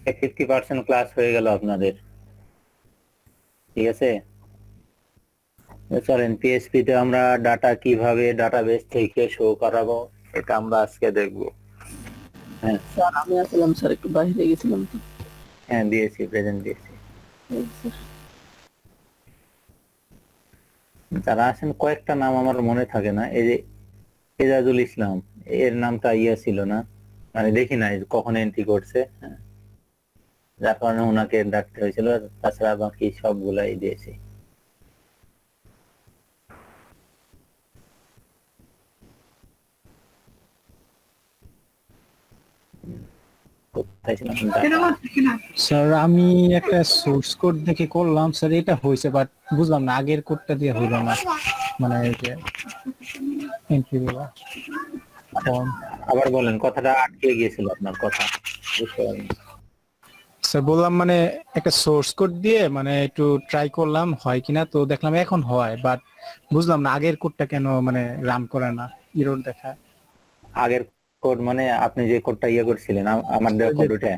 50% class হয়ে গেল আপনাদের, ঠিক আছে। তো চলেন পিএসপি তে আমরা ডাটা কিভাবে ডাটাবেস থেকে শো করাবো এটা আমরা আজকে দেখবো। হ্যাঁ, স্যার আমি আসলাম স্যার, একটু বাইরে গেছিলাম তো। হ্যাঁ দিয়েছি, প্রেজেন্ট দিয়েছি। এই স্যার। যারা আছেন কয়েকটা নাম আমার মনে থাকে না, এই যে এজাজুল ইসলাম, এর নামটা ইয়ে ছিল না, মানে দেখি নাই কখন এন্ট্রি করছে, হ্যাঁ, যার কারণে ওনাকে ডাকতে হয়েছিল। তাছাড়া বাকি সবগুলাই দিয়েছি। কোথায় ছিলাম, ডাটা। স্যার আমি একটা সোর্স কোড দেখে করলাম স্যার, এটা হয়েছে বাট বুঝলাম না আগের কোডটা দিয়ে হইলো না, মানে এই যে এন্ট্রি গুলা ফর্ম। আবার বলেন, কথাটা আটকে গিয়েছিল আপনার কথা, বুঝতে পারিনি। স্যার বললাম মানে একটা সোর্স কোড দিয়ে মানে একটু ট্রাই করলাম হয় কিনা, তো দেখলাম এখন হয় বাট বুঝলাম না আগের কোডটা কেন মানে রান করে না, ইরর দেখায়। আগের কোড মানে আপনি যে কোডটা ইয়ে করছিলেন, আমার দেওয়া ওই যে কোড ওটা।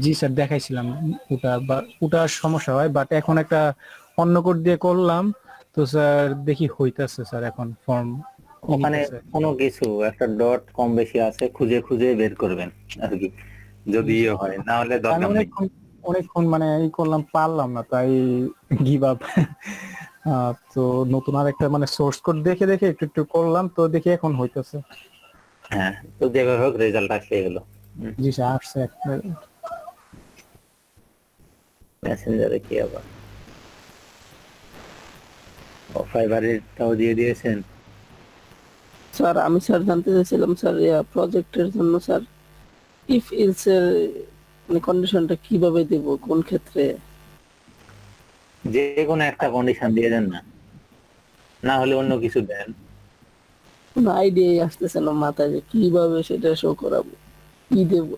জি স্যার দেখাইছিলাম ওটা, বা ওটা সমস্যা হয় বাট এখন একটা অন্য কোড দিয়ে করলাম, তো স্যার দেখি হইতাছে স্যার, এখন ফর্ম ওখানে নিতেছে। কোনো কিছু একটা ডট কম বেশি আছে, খুঁজে খুঁজে বের করবেন আর কি, যদি ইয়ে হয়, না হলে আমি দরকার নেই। অনেকক্ষণ অনেকক্ষণ মানে এই করলাম, পারলাম না, তাই গিভ আপ। তো নতুন আর একটা মানে সোর্স কোড দেখে দেখে একটু একটু করলাম, তো দেখি এখন হইতেছে। হ্যাঁ, তো যেভাবে হোক রেজাল্ট আসলে গেল। জি স্যার আসছে মেসেঞ্জারে কি আবার ফাইবারেরটাও দিয়ে দিয়েছেন? স্যার আমি স্যার জানতে চাইছিলাম স্যার, প্রজেক্টের জন্য স্যার ইফ ইলস এর মানে কন্ডিশনটা কিভাবে দেব, কোন ক্ষেত্রে? যে কোনো একটা কন্ডিশন দিয়ে দেন না, না হলে অন্য কিছু দেন। কোনো আইডিয়াই আসতেছে না মাথায় যে কিভাবে সেটা শো করাবো, কি দেব।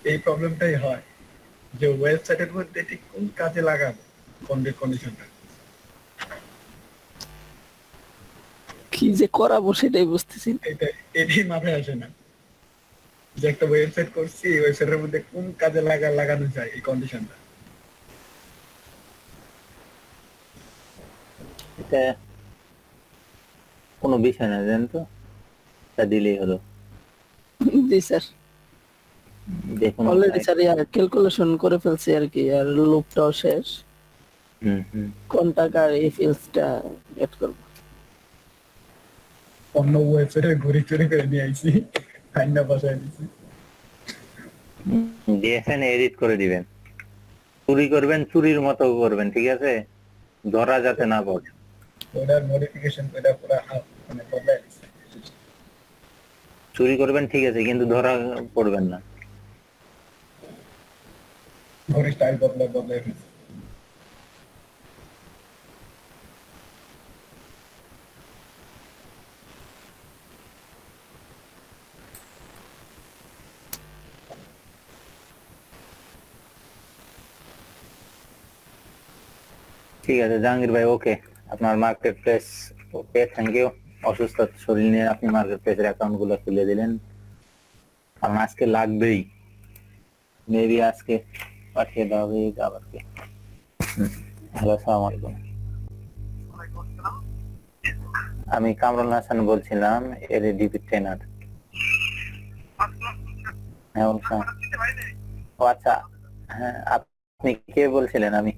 এই প্রবলেমটাই হয় যে ওয়েবসাইটের মধ্যে ঠিক কোন কাজে লাগাবো কোন কন্ডিশনটা। কি যে করাবো সেটাই বুঝতেছি না। এটাই মাথায় আসে না যে একটা ওয়েবসাইট করছি, ওয়েবসাইটের মধ্যে কোন কাজে লাগানো যায় এই কন্ডিশনটা। এটা কোনো বিষয় না, জানেন তো, তা দিলেই হলো। জি স্যার, যে কোনো অলরেডি সাইট। স্যার ক্যালকুলেশন করে ফেলছি আর কি, আর লুপটাও শেষ। হুম হুম। কোন টাকার ইফ ইলসটা এড করবো। অন্য ওয়েবসাইটে ঘুরে চুরি করে নিয়ে আইছি, ফাইন্ডা বসায় দিছি। দিয়েছেন, এডিট করে দিবেন। চুরি করবেন, চুরির মতো করবেন, ঠিক আছে, ধরা যাতে না পড়ে। ওটার মডিফিকেশন করে পুরো মানে বদলায় দিছি। চুরি করবেন ঠিক আছে, কিন্তু ধরা পড়বেন না। ঘড়ি স্টাইল বদলায় ফেলছি। ঠিক আছে জাহাঙ্গীর ভাই, ওকে। আপনার marketplace, okay, thank you. অসুস্থ শরীর নিয়ে আপনি মার্কেট প্লেসের অ্যাকাউন্ট গুলো খুলে দিলেন, কারণ আজকে লাগবেই। মেবি আজকে পাঠিয়ে দেওয়া হবে আবার কি। হ্যালো, আসসালামু আলাইকুম। আমি কামরুল হাসান বলছিলাম, এলইডিপি ট্রেনার। হ্যাঁ বলছিলাম। ও আচ্ছা, হ্যাঁ আপনি কে বলছিলেন? আমি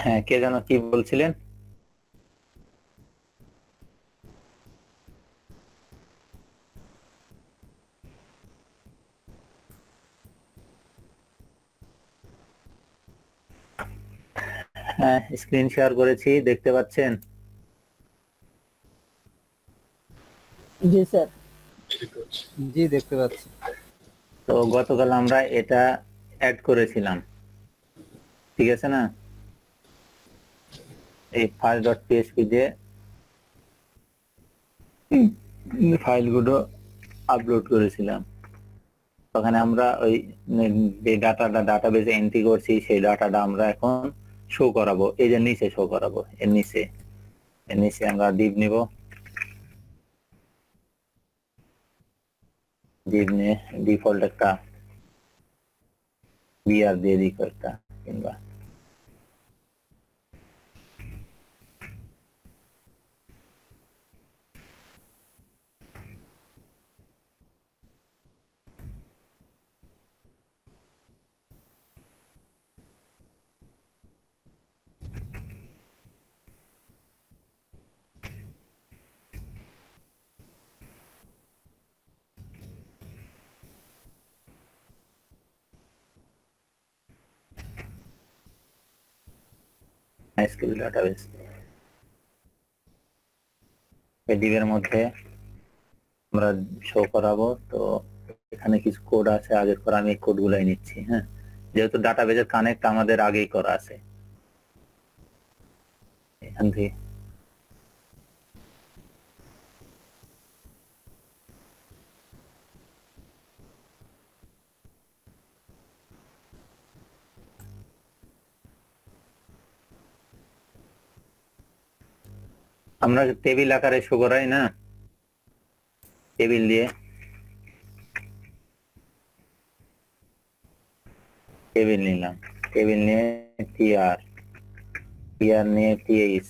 হ্যাঁ, কে যেন কি বলছিলেন? হ্যাঁ, স্ক্রিন শেয়ার করেছি, দেখতে পাচ্ছেন? জি স্যার। জি দেখতে পাচ্ছি। তো গতকাল আমরা এটা অ্যাড করেছিলাম, ঠিক আছে না? এই file.php যে ফাইলগুলো আপলোড করেছিলাম, ওখানে আমরা ওই যে ডাটাবেজে এন্ট্রি করছি সেই ডাটাটা আমরা এখন শো করাবো। এই যে নিচে শো করাবো, এর নিচে আমরা div নিব, div নিয়ে ডিফল্ট একটা বিআর দিয়ে দিই কয়েকটা, কিংবা MySQL ডাটাবেজ। এই div এর মধ্যে আমরা শো করাবো। তো এখানে কিছু কোড আছে আগের করা, আমি এই কোডগুলাই নিচ্ছি। হ্যাঁ, যেহেতু ডাটাবেজের কানেক্ট আমাদের আগেই করা আছে, এখান থেকে আমরা টেবিল আকারে শো করাই না, টেবিল দিয়ে, টেবিল নিলাম, টেবিল নিয়ে টিআর নিয়ে টিএইচ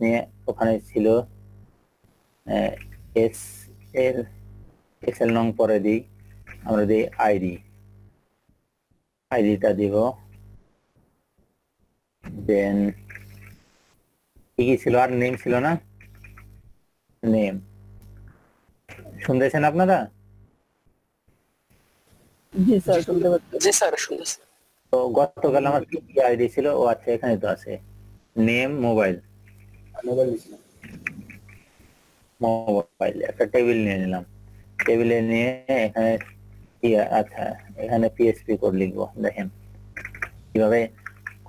নিয়ে ওখানে ছিল এস এর এক্সেল নং পরে দিই, আমরা দিই আইডিটা দিব, দেন কি ছিল আর নেম ছিল না, নেম শুনতেছেন আপনারা? জি স্যার শুনতে পাচ্ছি। জি স্যার শুনতেছি। তো গতকাল আমার কি আইডি ছিল? ও আচ্ছা, এখানে তো আছে নেম, মোবাইল একটা টেবিল নিয়ে নিলাম। টেবিলে নিয়ে এখানে আচ্ছা, এখানে পিএসপি কোড লিখবো। দেখেন কিভাবে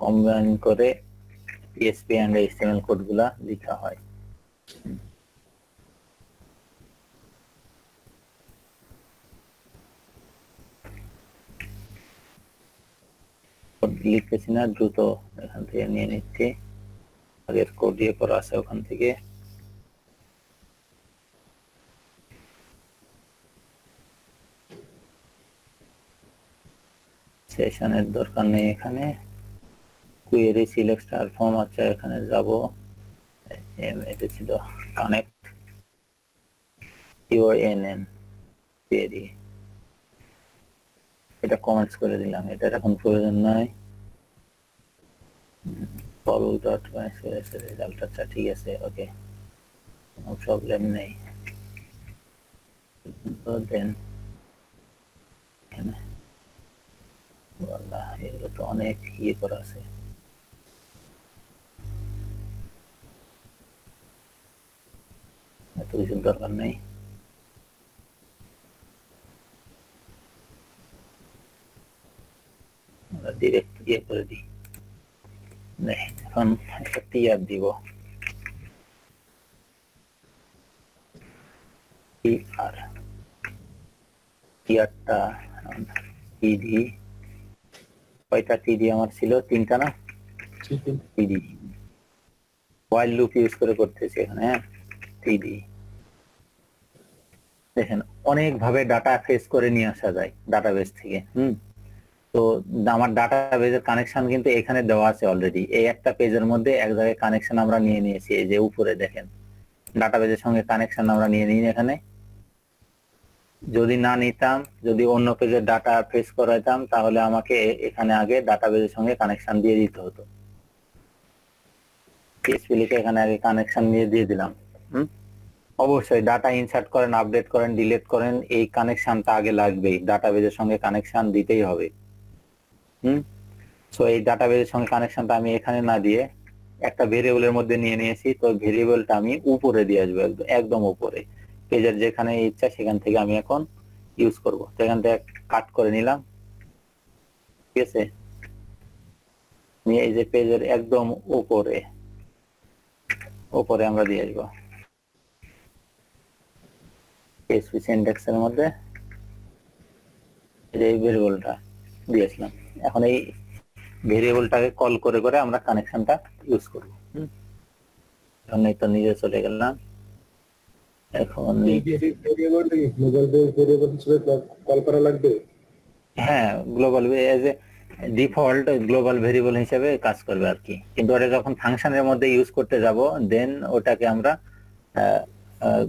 কম্বাইন করে পিএসপি এন্ড এইচটিএমএল কোডগুলা লেখা হয়। কোড লিখতেছি না, দ্রুত এখান থেকে নিয়ে নিচ্ছি, আগের কোড দিয়ে করা আছে ওখান থেকে। সেশনের দরকার নেই এখানে, কুয়েরি সিলেক্ট স্টার ফর্ম। আচ্ছা, এখানে যাব, এটা ছিল কানেক্ট ইউএনএন কুয়েরি, এটা কমেন্টস করে দিলাম, এটা এখন প্রয়োজন নাই। follow dot রেজাল্ট, আচ্ছা ঠিক আছে, ওকে, কোনো প্রবলেম নেই। তো দেন এখানে এগুলো তো অনেক ইয়ে করা আছে, এত কিছু দরকার নেই। আমরা ডিরেক্ট ইয়ে করে দিই। এখন একটা টিআর দিব, টিআরটা টিডি, কয়টা টিডি আমার ছিল? তিনটা না? টিডি ওয়াইল লুপ ইউজ করে করতেছি এখানে। হ্যাঁ, টিডি দেখেন অনেক ভাবে ডাটা ফেস করে নিয়ে আসা যায় ডাটাবেস থেকে। তো আমার ডাটাবেজের কানেকশন কিন্তু এখানে দেওয়া আছে অলরেডি। এই একটা পেজের মধ্যে এক জায়গায় কানেকশন আমরা নিয়ে নিয়েছি, এই যে উপরে দেখেন ডাটাবেজের সঙ্গে কানেকশন আমরা নিয়ে নিই এখানে। যদি না নিতাম, যদি অন্য পেজের ডাটা ফেস করাইতাম, তাহলে আমাকে এখানে আগে ডাটাবেজের সঙ্গে কানেকশন দিয়ে দিতে হতো। পিএসপি লিখে এখানে আগে কানেকশন নিয়ে দিয়ে দিলাম। অবশ্যই ডাটা ইনসার্ট করেন, আপডেট করেন, ডিলিট করেন, এই কানেকশনটা আগে লাগবেই, ডাটাবেজের সঙ্গে কানেকশন দিতেই হবে। সো এই ডাটাবেজের সঙ্গে কানেকশনটা আমি এখানে না দিয়ে একটা ভেরিয়েবলের মধ্যে নিয়ে নিয়েছি, তো ভেরিয়েবলটা আমি উপরে দিয়ে আসবো, একদম উপরে পেজের যেখানে ইচ্ছা সেখান থেকে আমি এখন ইউজ করব। তো এখান থেকে কাট করে নিলাম, ঠিক আছে, নিয়ে এই যে পেজের একদম উপরে উপরে আমরা দিয়ে আসবো PHP সিনট্যাক্স এর মধ্যে এই ভেরিয়েবলটা দিয়েছিলাম। এখন এই ভেরিয়েবলটাকে কল করে করে আমরা কানেকশনটা ইউজ করব। এখন এই তো নিজে চলে গেলাম। এখন কল করা লাগবে। হ্যাঁ, global as a default global variable হিসেবে কাজ করবে আর কি, কিন্তু ওটা যখন ফাংশনের মধ্যে ইউজ করতে যাব দেন ওটাকে আমরা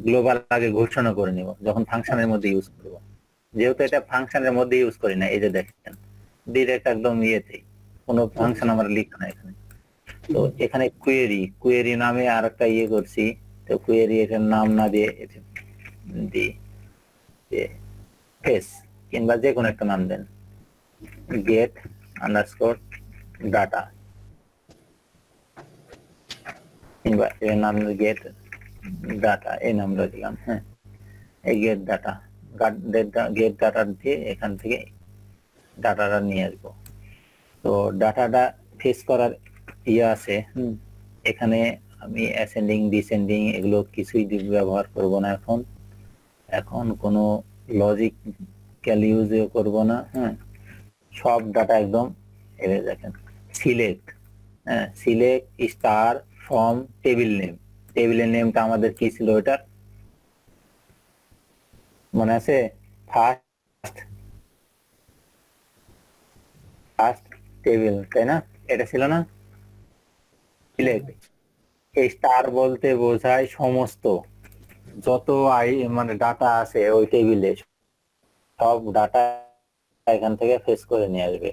গ্লোবাল আগে ঘোষণা করে নিব যখন ফাংশনের মধ্যে ইউজ করব। যেহেতু এটা ফাংশনের মধ্যে ইউজ করি না, এই যে দেখেন ডিরেক্ট একদম ইয়েতেই, কোনো ফাংশন আমরা লিখি না এখানে। তো এখানে কোয়েরি নামে আর একটা ইয়ে করছি, তো কোয়েরি এটার নাম না দিয়ে ফেস কিংবা যে কোনো একটা নাম দেন, গেট আন্ডারস্কোর ডাটা কিংবা এর নাম গেট ডাটা, এই নামটা দিলাম। হ্যাঁ, এই গেট ডাটা দিয়ে এখান থেকে ডাটাটা নিয়ে আসবো। তো ডাটাটা ফেস করার ইয়ে আছে, এখানে আমি অ্যাসেন্ডিং ডিসেন্ডিং এগুলো কিছুই ব্যবহার করব না এখন কোনো লজিক্যাল ইউজও করব না। হ্যাঁ, সব ডাটা একদম এনে দেখেন সিলেক্ট, হ্যাঁ, select star from table name. টেবিলের নেমটা আমাদের কি ছিল, ওটার মনে আছে? ফার্স্ট টেবিল, তাই না? এটা ছিল না? সিলেক্ট স্টার বলতে বোঝায় সমস্ত যত মানে ডাটা আছে ওই টেবিলে, সব ডাটা এখান থেকে ফেস করে নিয়ে আসবে।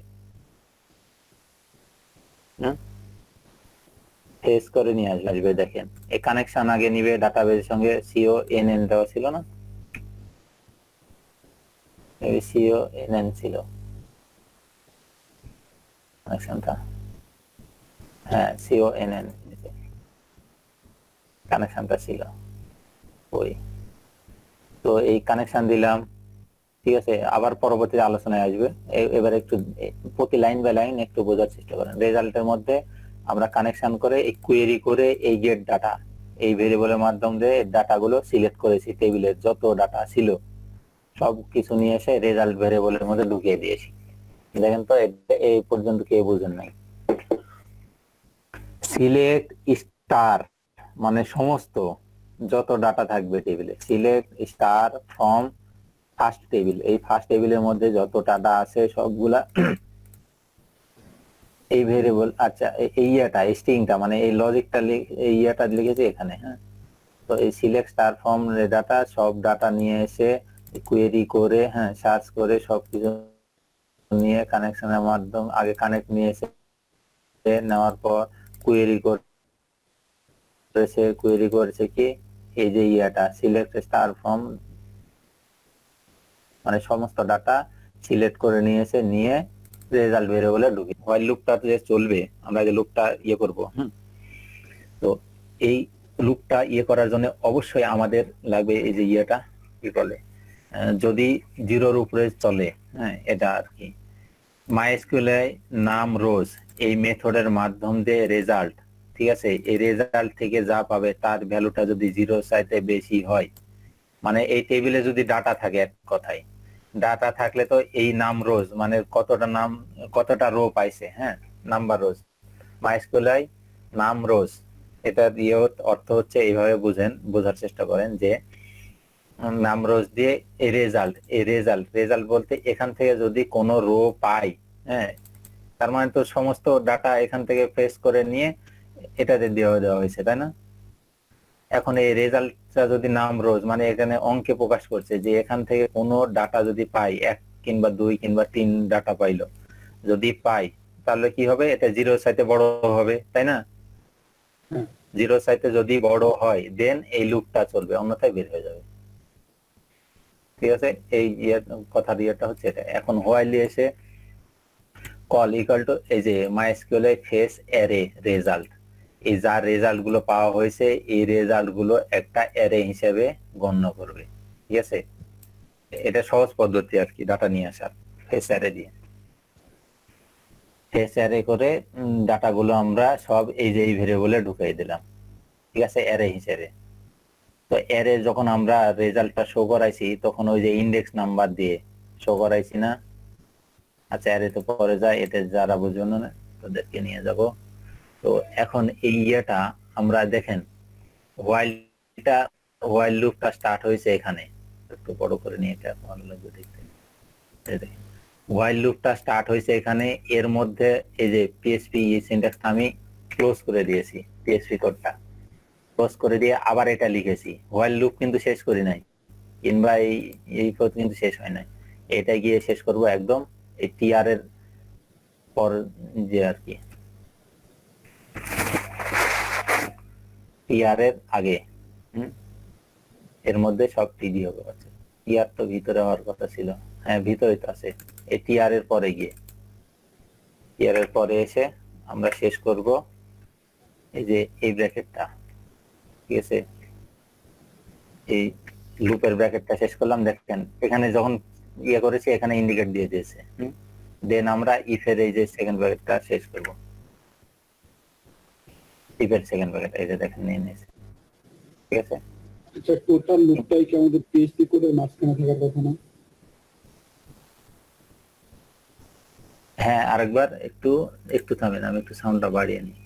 ফেস করে নিয়ে আসবে। দেখেন এই কানেকশন আগে নিবে ডাটাবেজের সঙ্গে, CONN দেওয়া ছিল না? CONN ছিল কানেকশনটা, হ্যাঁ CONN কানেকশনটা ছিল ওই। তো এই কানেকশন দিলাম, ঠিক আছে। আবার পরবর্তী আলোচনায় আসবে, এবার একটু প্রতি লাইন বাই লাইন একটু বোঝার চেষ্টা করেন। রেজাল্টের মধ্যে আমরা কানেকশন করে এই কোয়েরি করে এই গেট ডাটা এই ভেরিয়েবলের মাধ্যমে ডাটাগুলো সিলেক্ট করেছি, টেবিলের যত ডাটা ছিল সব কিছু নিয়ে এসে রেজাল্ট ভেরিয়েবলের মধ্যে ঢুকিয়ে দিয়েছি। দেখেন তো এই পর্যন্ত কেউ বুঝেন নাই। সিলেক্ট স্টার মানে সমস্ত যত ডাটা থাকবে টেবিলে, select star from first table, এই ফার্স্ট টেবিলের মধ্যে যত ডাটা আছে সবগুলা এই ভেরিয়েবল। আচ্ছা, এই ইয়াটা স্ট্রিংটা মানে এই লজিকটা এই ইয়াটা লিখেছি এখানে। হ্যাঁ, তো এই সিলেক্ট স্টার ফ্রম ডাটা সব ডাটা নিয়ে এসে কোয়েরি করে, হ্যাঁ, সার্চ করে সবকিছু নিয়ে কানেকশনের মাধ্যমে আগে কানেক্ট নিয়ে এসে নেওয়ার পর কোয়েরি করেছে কি এই যে ইয়াটা সিলেক্ট স্টার ফ্রম মানে সমস্ত ডাটা সিলেক্ট করে নিয়েছে, নিয়ে রেজাল্ট ভেরিয়েবলে ঢুকি। হোয়াইল লুপটা যে চলবে, আমরা যে লুপটা ইয়ে করব, তো এই লুপটা ইয়ে করার জন্য অবশ্যই আমাদের লাগবে এই যে ইয়েটা কি বলে, যদি জিরোর উপরে চলে, হ্যাঁ, এটা আর কি মাইএসকিউএল নাম রোজ এই মেথডের মাধ্যম দিয়ে রেজাল্ট, ঠিক আছে, এই রেজাল্ট থেকে যা পাবে তার ভ্যালুটা যদি জিরো চাইতে বেশি হয়, মানে এই টেবিলে যদি ডাটা থাকে, এক কথায় ডাটা থাকলে তো এই নাম রোজ মানে কতটা রো পাইছে, হ্যাঁ, নাম্বার রোজ মাইএসকিউএল নাম রোজ, এটা দিয়ে অর্থ হচ্ছে এইভাবে বোঝার চেষ্টা করেন যে নাম রোজ দিয়ে এই রেজাল্ট বলতে এখান থেকে যদি কোনো রো পাই, হ্যাঁ, তার মানে তো সমস্ত ডাটা এখান থেকে ফেস করে নিয়ে এটাতে দেওয়া হয়েছে, তাই না? এখন এই রেজাল্টটা যদি নাম রোজ মানে এখানে অঙ্কে প্রকাশ করছে যে এখান থেকে কোনো ডাটা যদি পাই, 1 কিংবা 2 কিংবা 3 ডাটা পাইলো, যদি পাই তাহলে কি হবে, এটা জিরোর সাথে বড় হবে, তাই না? হ্যাঁ। জিরোর চাইতে যদি বড় হয় দেন এই লুপটা চলবে, অন্যথায় বের হয়ে যাবে। ঠিক আছে, এই কথার ইয়েটা হচ্ছে এটা। এখন হোয়াইল এসে কল ইকুয়াল টু এই যে মাইস্কুয়েল ফেস অ্যারে রেজাল্ট, এই যা রেজাল্ট গুলো পাওয়া হয়েছে এই রেজাল্ট গুলো একটা অ্যারে হিসেবে গণ্য করবে। ঠিক আছে, এটা সহজ পদ্ধতি আর কি ডাটা নিয়ে আসার। ফেস অ্যারে দিয়ে ফেস অ্যারে করে ডাটা গুলো আমরা সব এই যে এই ভেরিয়েবলে ঢুকিয়ে দিলাম। ঠিক আছে, অ্যারে হিসেবে। তো অ্যারে যখন আমরা রেজাল্টটা শো করাইছি তখন ওই যে ইন্ডেক্স নাম্বার দিয়ে শো করাইছি না। আচ্ছা, অ্যারে তো পরে যায়, এটা যারা বুঝবেন না তাদেরকে নিয়ে যাব। তো এখন এই ইয়েটা আমরা দেখেন হোয়াইল লুপটা স্টার্ট হয়েছে এখানে, একটু বড় করে নিয়ে এটা ভালো লাগবে দেখতে। দেখেন হোয়াইল লুপটা স্টার্ট হয়েছে এখানে, এর মধ্যে এই যে পিএসপি সিনট্যাক্সটা আমি ক্লোজ করে দিয়েছি, পিএসপি কোডটা ক্লোজ করে দিয়ে আবার এটা লিখেছি। হোয়াইল লুপ কিন্তু শেষ করি নাই, কিংবা এই কোড কিন্তু শেষ হয় নাই। এটা গিয়ে শেষ করব একদম এই টিআর এর পর যে আর কি টিআর এর আগে। এর মধ্যে সব টিডি হবে। আচ্ছা, টিআর তো ভিতরে হওয়ার কথা ছিল, হ্যাঁ ভিতরে তো আছে। এই টিআর এর পরে গিয়ে টিআর এর পরে এসে আমরা শেষ করব এই যে এই ব্র্যাকেটটা। ঠিক আছে, এই লুপের ব্র্যাকেটটা শেষ করলাম। দেখেন এখানে যখন ইয়ে করেছি এখানে ইন্ডিকেট দিয়ে দিয়েছে। দেন আমরা ইফ এর এই যে সেকেন্ড ব্র্যাকেটটা শেষ করব। ইফ এর সেকেন্ড ব্র্যাকেট এই যে দেখেন নিয়ে নিয়েছে। ঠিক আছে, আচ্ছা, টোটাল লুপটাই কি আমাদের পিএইচপি কোডের মাঝখানে থাকার কথা না? হ্যাঁ আরেকবার একটু একটু থামেন, আমি একটু সাউন্ডটা বাড়িয়ে নিই।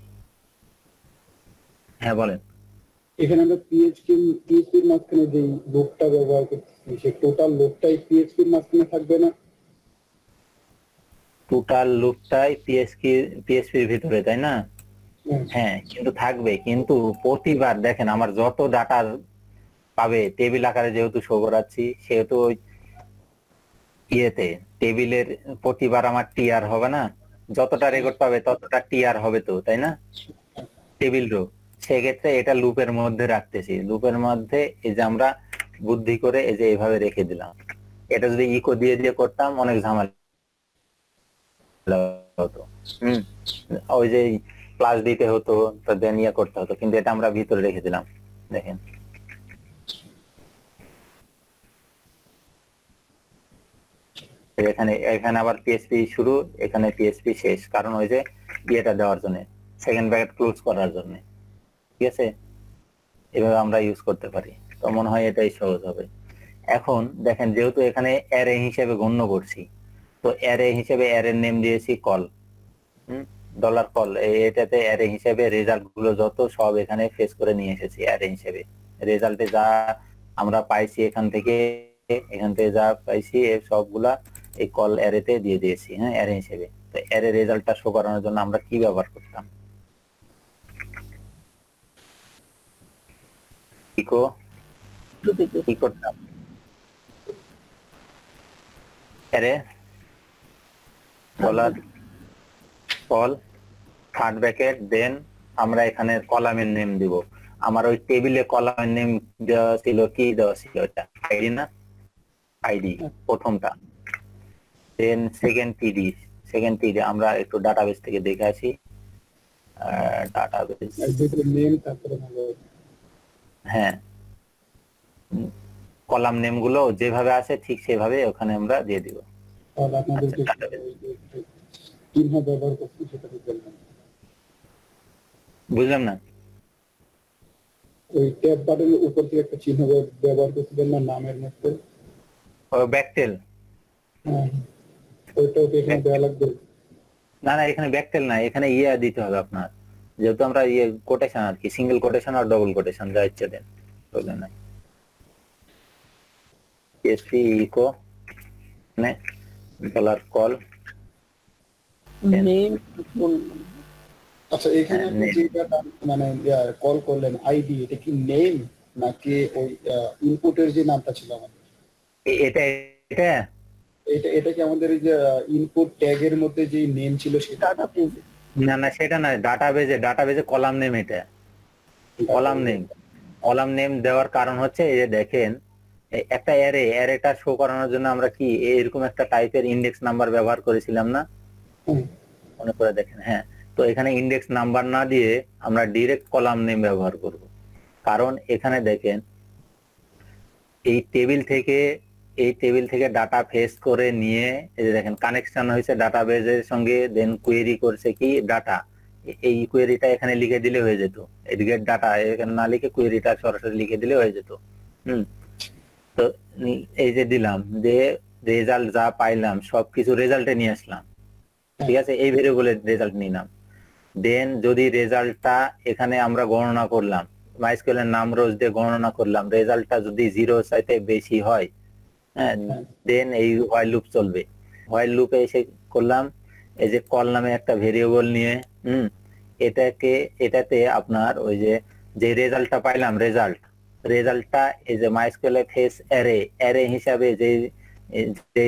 হ্যাঁ বলেন। এখানে আমরা পিএইচপির মাঝখানে যে লুপটা ব্যবহার করতেছি সেই টোটাল লুপটাই পিএইচপির মাঝখানে থাকবে না? টোটাল লুপটাই পিএসপির ভিতরে, তাই না? হ্যাঁ কিন্তু থাকবে, কিন্তু প্রতিবার দেখেন আমার যত ডাটা পাবে টেবিল আকারে যেহেতু শো করাচ্ছি, সেহেতু ওই ইয়েতে টেবিলের প্রতিবার আমার টিআর হবে না, যতটা রেকর্ড পাবে ততটা টিআর হবে তো, তাই না? টেবিল রো, সেক্ষেত্রে এটা লুপের মধ্যে রাখতেছি। লুপের মধ্যে এই যে আমরা বুদ্ধি করে এই যে এইভাবে রেখে দিলাম। এটা যদি ইকো দিয়ে দিয়ে করতাম অনেক ঝামেলা হতো। ওই যে প্লাস দিতে হতো, দেন ইয়ে করতে হতো, কিন্তু এটা আমরা ভিতরে রেখে দিলাম। দেখেন এখানে আবার পিএসপি শুরু, এখানে পিএসপি শেষ, কারণ ওই যে ইয়েটা দেওয়ার জন্য, সেকেন্ড ব্র্যাকেট ক্লোজ করার জন্য। ঠিক আছে, এভাবে আমরা ইউজ করতে পারি। তো মনে হয় এটাই সহজ হবে। এখন দেখেন যেহেতু এখানে অ্যারে হিসেবে গণ্য করছি, তো অ্যারে হিসেবে অ্যারের নেম দিয়েছি কল, ডলার কল। এটাতে অ্যারে হিসেবে রেজাল্ট গুলো যত সব এখানে ফেস করে নিয়ে এসেছি অ্যারে হিসেবে। রেজাল্টে যা আমরা পাইছি এখান থেকে যা পাইছি সবগুলা এই কল অ্যারেতে দিয়ে দিয়েছি, হ্যাঁ অ্যারে হিসেবে। তো অ্যারে রেজাল্টটা শো করানোর জন্য আমরা কি ব্যবহার করতাম? কি করতাম? Array dollar call third bracket, then আমরা এখানে কলামের নেম দিব। আমার ওই টেবিলে কলামের নেম দেওয়া ছিল, কি দেওয়া ছিল? এটা আইডি না? আইডি প্রথমটা। দেন সেকেন্ড টিডি আমরা একটু ডাটাবেস থেকে দেখে আসি। ডাটাবেস, হ্যাঁ কলাম নেম গুলো যেভাবে আছে ঠিক সেভাবে ওখানে আমরা দিয়ে দিব। বুঝলাম না। ওই ট্যাব বাটনের উপর থেকে একটা চিহ্ন ব্যবহার করতে না নামের মধ্যে, ও ব্যাকটেল। হ্যাঁ ওইটাও কি এখানে দেওয়া লাগবে? না না, এখানে ব্যাকটেল না, এখানে ইয়ে দিতে হবে আপনার, যেহেতু আমরা ইয়ে কোটেশন আর কি, সিঙ্গেল কোটেশন আর ডবল কোটেশন যা ইচ্ছে দেন, প্রবলেম নাই। পিএসপি ইকো মানে ডলার কল নেম। আচ্ছা, এখানে আপনি যেটা মানে কল করলেন আইডি, এটা কি নেম নাকি ওই ইনপুটের যে নামটা ছিল আমাদের? এটা এটা এটা কি আমাদের এই যে ইনপুট ট্যাগের মধ্যে যে নেম ছিল সেটা? না না সেটা না, ডাটাবেজে কলাম নেম এটা। কলাম নেম দেওয়ার কারণ হচ্ছে এই যে দেখেন একটা অ্যারেটা শো করানোর জন্য আমরা কি এরকম একটা টাইপের ইনডেক্স নাম্বার ব্যবহার করেছিলাম না? হুম, মনে করে দেখেন। হ্যাঁ, তো এখানে ইনডেক্স নাম্বার না দিয়ে আমরা ডিরেক্ট কলাম নেম ব্যবহার করব। কারণ এখানে দেখেন এই টেবিল থেকে ডাটা ফেস করে নিয়ে এই যে দেখেন কানেকশন হয়েছে ডাটাবেজের সঙ্গে, দেন কোয়েরি করছে কি ডাটা, এই কোয়েরিটা এখানে লিখে দিলে হয়ে যেত। এদিকে ডাটা এখানে না লিখে কোয়েরিটা সরাসরি লিখে দিলে হয়ে যেত। তো এই যে দিলাম যে রেজাল্ট যা পাইলাম সবকিছু রেজাল্টে নিয়ে আসলাম, ঠিক আছে, এই ভেরিয়েবলের রেজাল্ট নিলাম। দেন যদি রেজাল্টটা এখানে আমরা গণনা করলাম, মাইস্কুয়েলের নাম রোজ দিয়ে গণনা করলাম, রেজাল্টটা যদি 0 চাইতে বেশি হয়, হ্যাঁ, দেন এই হোয়াইল লুপ চলবে। হোয়াইল লুপে এসে করলাম এই যে কল নামে একটা ভেরিয়েবল নিয়ে এটাতে আপনার ওই যে রেজাল্টটা পাইলাম, রেজাল্টটা এই যে মাইস্কুয়েলে ফেস অ্যারে হিসাবে যে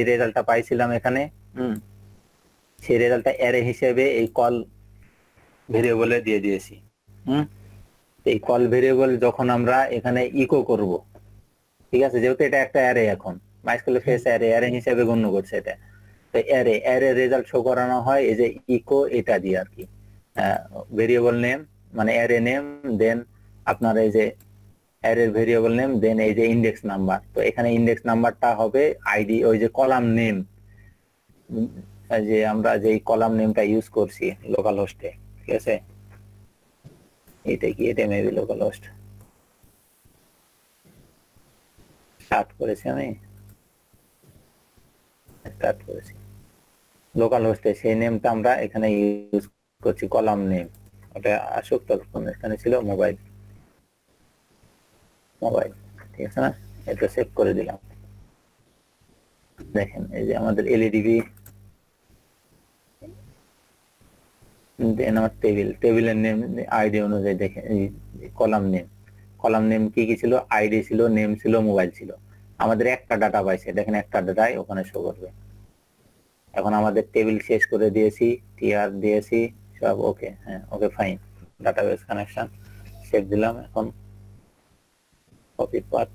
রেজাল্টটা পাইছিলাম এখানে, সেই রেজাল্টটা অ্যারে হিসেবে এই কল ভেরিয়েবলে দিয়ে দিয়েছি। এই কল ভেরিয়েবল যখন আমরা এখানে ইকো করব, ঠিক আছে, যেহেতু এটা একটা অ্যারে, এখন মাইস্কুয়েল ফেস অ্যারে হিসেবে গণ্য করছে এটা, তো অ্যারে রেজাল্ট শো করানো হয় এই যে ইকো এটা দিয়ে আর কি, ভেরিয়েবল নেম মানে অ্যারে নেম, দেন আপনার এই যে অ্যারের ভেরিয়েবল নেম, দেন এই যে ইনডেক্স নাম্বার। তো এখানে ইনডেক্স নাম্বারটা হবে আইডি, ওই যে কলাম নেম, যে আমরা যে কলাম নেমটা ইউজ করছি লোকাল হোস্টে, ঠিক আছে, এটা মেবি লোকাল হোস্ট স্টার্ট করেছি লোকাল হোস্টে, সেই নেমটা আমরা এখানে ইউজ করছি কলাম নেম। ওটা আসুক, তখন এখানে ছিল মোবাইল, ঠিক আছে না, এটা সেভ করে দিলাম। দেখেন এই যে আমাদের এলইডিবি, দেন আমার টেবিলের নেম আইডি অনুযায়ী দেখেন এই কলাম নেম কি ছিল, আইডি ছিল, নেম ছিল, মোবাইল ছিল। আমাদের একটা ডাটা পাইছে, দেখেন একটা ডাটাই ওখানে শো করবে। এখন আমাদের টেবিল শেষ করে দিয়েছি, টিআর দিয়েছি, সব ওকে। হ্যাঁ, ওকে, ফাইন, ডাটাবেস কানেকশন সেভ দিলাম। এখন কপি পাথ,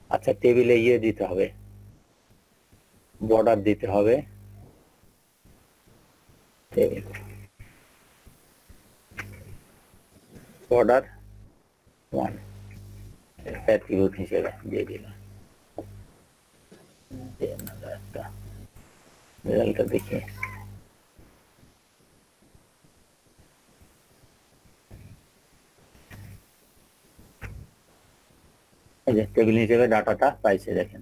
আচ্ছা, টেবিলে দিতে হবে, বর্ডার দিতে হবে, টেবিল বর্ডার 1 অ্যাট্রিবিউট হিসেবে দিয়ে দিলাম। রেজাল্টটা দেখি, এই যে টেবিল হিসেবে ডাটাটা পাইছে দেখেন।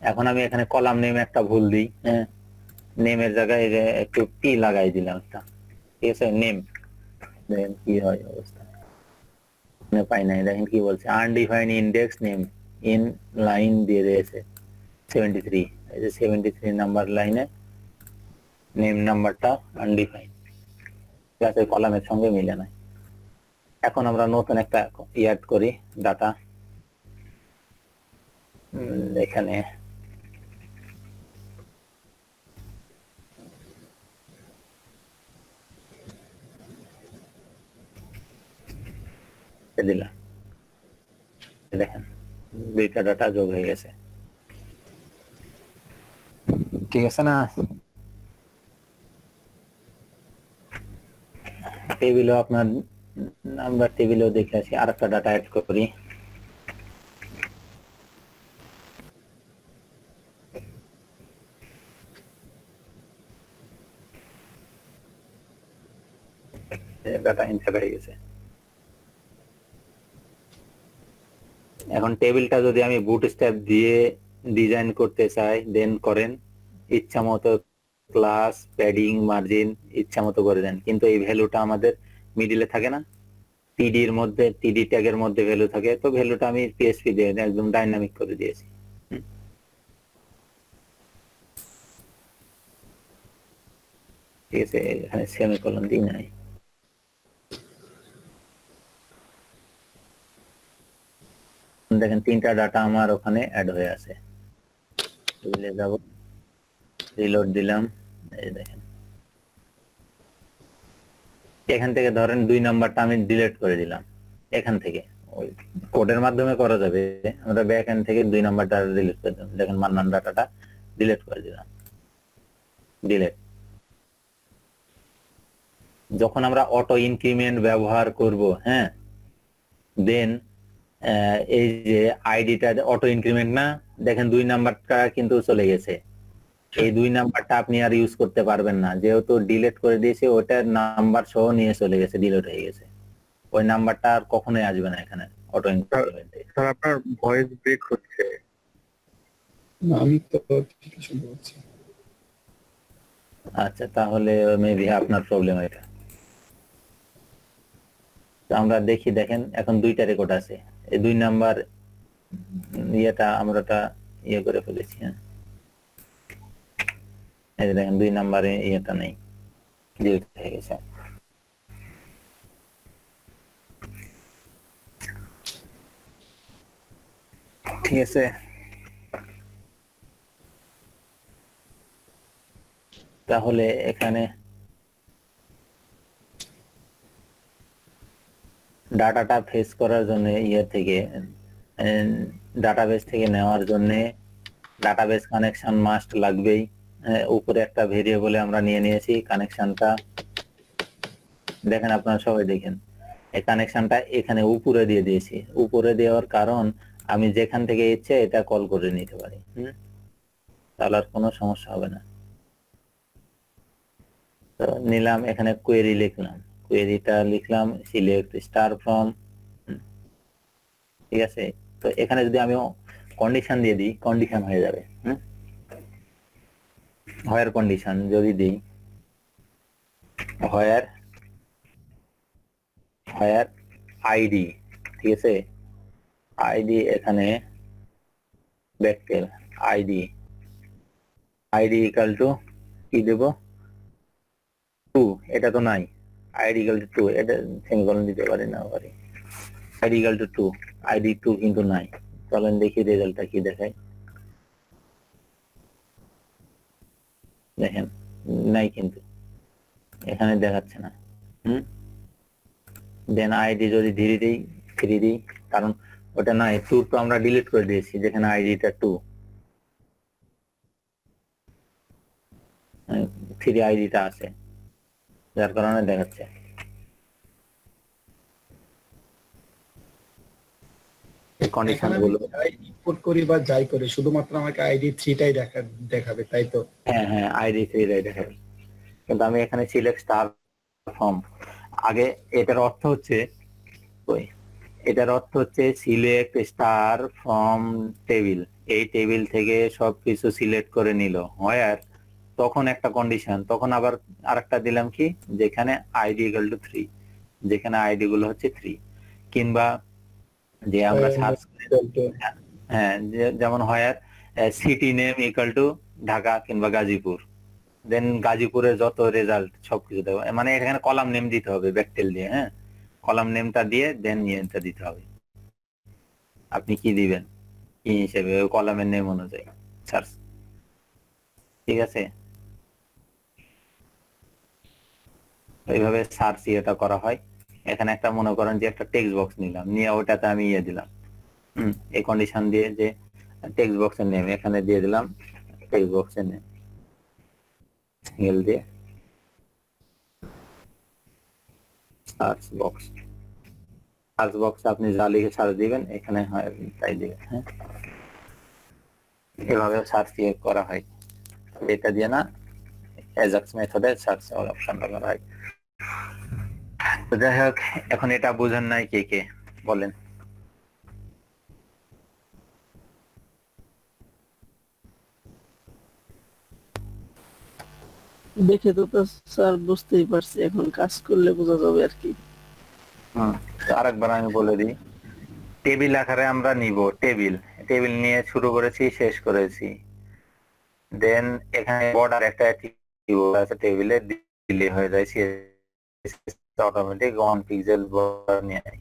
এখন আমি এখানে কলাম নেম একটা ভুল দিই, হ্যাঁ, নেমের জায়গায় একটু পি লাগাই দিলাম একটা, ঠিক আছে, নেম, দেখেন কি হয় অবস্থা, পাই নাই। দেখেন কি বলছে, undefined index name in line দিয়ে দিয়েছে 73, এই যে 73 নাম্বার লাইনে নেম নাম্বারটা আনডিফাইন্ড, ক্লাসে কলামের সঙ্গে মিলে না। এখন আমরা নতুন একটা অ্যাড করি ডাটা, এখানে দিলাম, দেখেন দুইটা ডাটা যোগ হয়ে গেছে, ঠিক আছে না। টেবিলও আপনার নাম্বার টেবিলও দেখে আসি, আর একটা ডাটা অ্যাড করি, ডাটা ইনসার্ট হয়ে গেছে। এখন টেবিলটা যদি আমি বুটস্ট্র্যাপ দিয়ে ডিজাইন করতে চাই, দেন করেন, ইচ্ছা মতো ক্লাস, প্যাডিং, মার্জিন ইচ্ছা মতো করে দেন, কিন্তু এই ভ্যালুটা আমাদের মিডিলে থাকে না, টিডি ট্যাগের মধ্যে ভ্যালু থাকে, তো ভ্যালুটা আমি পিএসপি দিয়ে একদম ডাইনামিক করে দিয়েছি। ঠিক আছে, এখানে সেমিকোলন দিই নাই। দেখেন তিনটা ডাটা আমার ওখানে অ্যাড হয়ে আছে, টেবিলে যাব, রিলোড দিলাম, এই দেখেন এখান থেকে ধরেন 2 নাম্বারটা আমি ডিলিট করে দিলাম, এখান থেকে ওই কোডের মাধ্যমে করা যাবে। আমরা ব্যাক এন্ড থেকে 2 নাম্বারটা ডিলিট করে দিলাম, দেখেন মান্নান ডাটাটা ডিলিট করে দিলাম, ডিলিট। যখন আমরা অটো ইনক্রিমেন্ট ব্যবহার করব, হ্যাঁ, দেন এই যে আইডিটা অটো ইনক্রিমেন্ট না, দেখেন 2 নাম্বারটা কিন্তু চলে গেছে। এই 2 নাম্বারটা আপনি আর ইউজ করতে পারবেন না, যেহেতু ডিলিট করে দিয়েছে, ওটার নাম্বার সহ নিয়ে চলে গেছে, ডিলিট হয়ে গেছে। ওই নাম্বারটা আর কখনোই আসবে না এখানে অটো ইনক্রিমেন্টে। স্যার আপনার ভয়েস ব্রেক হচ্ছে। না, আমি তো ঠিক শুনতে পাচ্ছি। আচ্ছা, তাহলে মেবি আপনার প্রবলেম এটা। তো আমরা দেখি, দেখেন এখন 2টা রেকর্ড আছে, এই 2 নাম্বার ইয়েটা আমরাটা ইয়ে করে ফেলেছি। হ্যাঁ, এই যে দেখেন 2 নাম্বারে ইয়েটা নেই, ডিলিট হয়ে গেছে। ঠিক আছে, তাহলে এখানে ডাটাটা ফেস করার জন্য ইয়ে থেকে ডাটাবেস থেকে নেওয়ার জন্য ডাটাবেস কানেকশন মাস্ট লাগবেই। উপরে একটা ভেরিয়েবলে আমরা নিয়ে নিয়েছি কানেকশনটা, দেখেন আপনারা সবাই দেখেন এই কানেকশনটা এখানে উপরে দিয়ে দিয়েছি। উপরে দেওয়ার কারণ আমি যেখান থেকে ইচ্ছে এটা কল করে নিতে পারি, তাহলে আর কোনো সমস্যা হবে না। তো নিলাম, এখানে কোয়েরি লিখলাম, কোয়েরিটা লিখলাম সিলেক্ট স্টার ফ্রম, ঠিক আছে। তো এখানে যদি আমি কন্ডিশন দিয়ে দিই, কন্ডিশন হয়ে যাবে। হোয়ার কন্ডিশন যদি দিই, হোয়ার আইডি, ঠিক আছে, আইডি এখানে ব্যাকটেল আইডি ইকুয়াল টু কি দেব, 2, এটা তো নাই, আইডি ইকুয়াল টু 2, এটা সেমিকোলন দিতে পারি না পারি, আইডি ইকুয়াল টু 2, আইডি 2 কিন্তু নাই। চলেন দেখি রেজাল্টটা কি দেখায়। দেখেন নাই, কিন্তু এখানে দেখাচ্ছে না। দেন আইডি যদি ধীরে দিই, 3 দিই, কারণ ওটা নাই, 2 তো আমরা ডিলিট করে দিয়েছি, যেখানে আইডিটা 2, 3 আইডিটা আছে, যার কারণে দেখাচ্ছে। কন্ডিশন গুলো ইনপুট করি বা যাই করি, শুধুমাত্র আমাকে আইডি 3টাই দেখাবে, তাই তো? হ্যাঁ হ্যাঁ, আইডি 3টাই দেখাবে, কিন্তু আমি এখানে সিলেক্ট স্টার ফর্ম, আগে এটার অর্থ হচ্ছে সিলেক্ট স্টার ফ্রম টেবিল, এই টেবিল থেকে সবকিছু সিলেক্ট করে নিল। হোয়ার তখন একটা কন্ডিশন, তখন আবার আরেকটা দিলাম কি, যেখানে আইডি ইকুয়াল টু 3, যেখানে আইডি গুলো হচ্ছে 3, কিংবা যে আমরা সার্চ, হ্যাঁ, যেমন where city name equal to Dhaka কিংবা গাজীপুর, দেন গাজীপুরের যত রেজাল্ট সবকিছু দেবো, মানে এখানে কলাম নেম দিতে হবে ব্যাকটেল দিয়ে। হ্যাঁ, কলাম নেমটা দিয়ে দেন ইয়েটা দিতে হবে, আপনি কি দিবেন কি হিসেবে ওই কলামের নেম অনুযায়ী সার্চ, ঠিক আছে। এইভাবে সার্চ ইয়েটা করা হয়। এখানে একটা মনে করেন যে একটা টেক্সট বক্স নিলাম, নিয়ে ওটাতে আমি ইয়ে দিলাম, এই কন্ডিশন দিয়ে যে টেক্সট বক্সের নেম এখানে দিয়ে দিলাম, টেক্সট বক্সের নেম সিঙ্গেল দিয়ে সার্চ বক্স আপনি যা লিখে সার্চ দিবেন এখানে হয় তাই দিবেন। হ্যাঁ, এভাবে সার্চ করা হয়, এটা দিয়ে না অ্যাজাক্স মেথডে সার্চ অপশনটা করা হয়। তো যাই হোক, এখন এটা বুঝেন নাই কে কে বলেন? দেখে তো স্যার বুঝতেই পারছি, এখন কাজ করলে বোঝা যাবে আর কি। আরেকবার আমি বলে দিই, টেবিল আকারে আমরা নিব, টেবিল নিয়ে শুরু করেছি, শেষ করেছি। দেন এখানে বর্ডার একটা আছে টেবিলে দিলে হয়ে যায়, অটোমেটিক 1 পিক্সেল বর্ডার নিয়ে নেয়।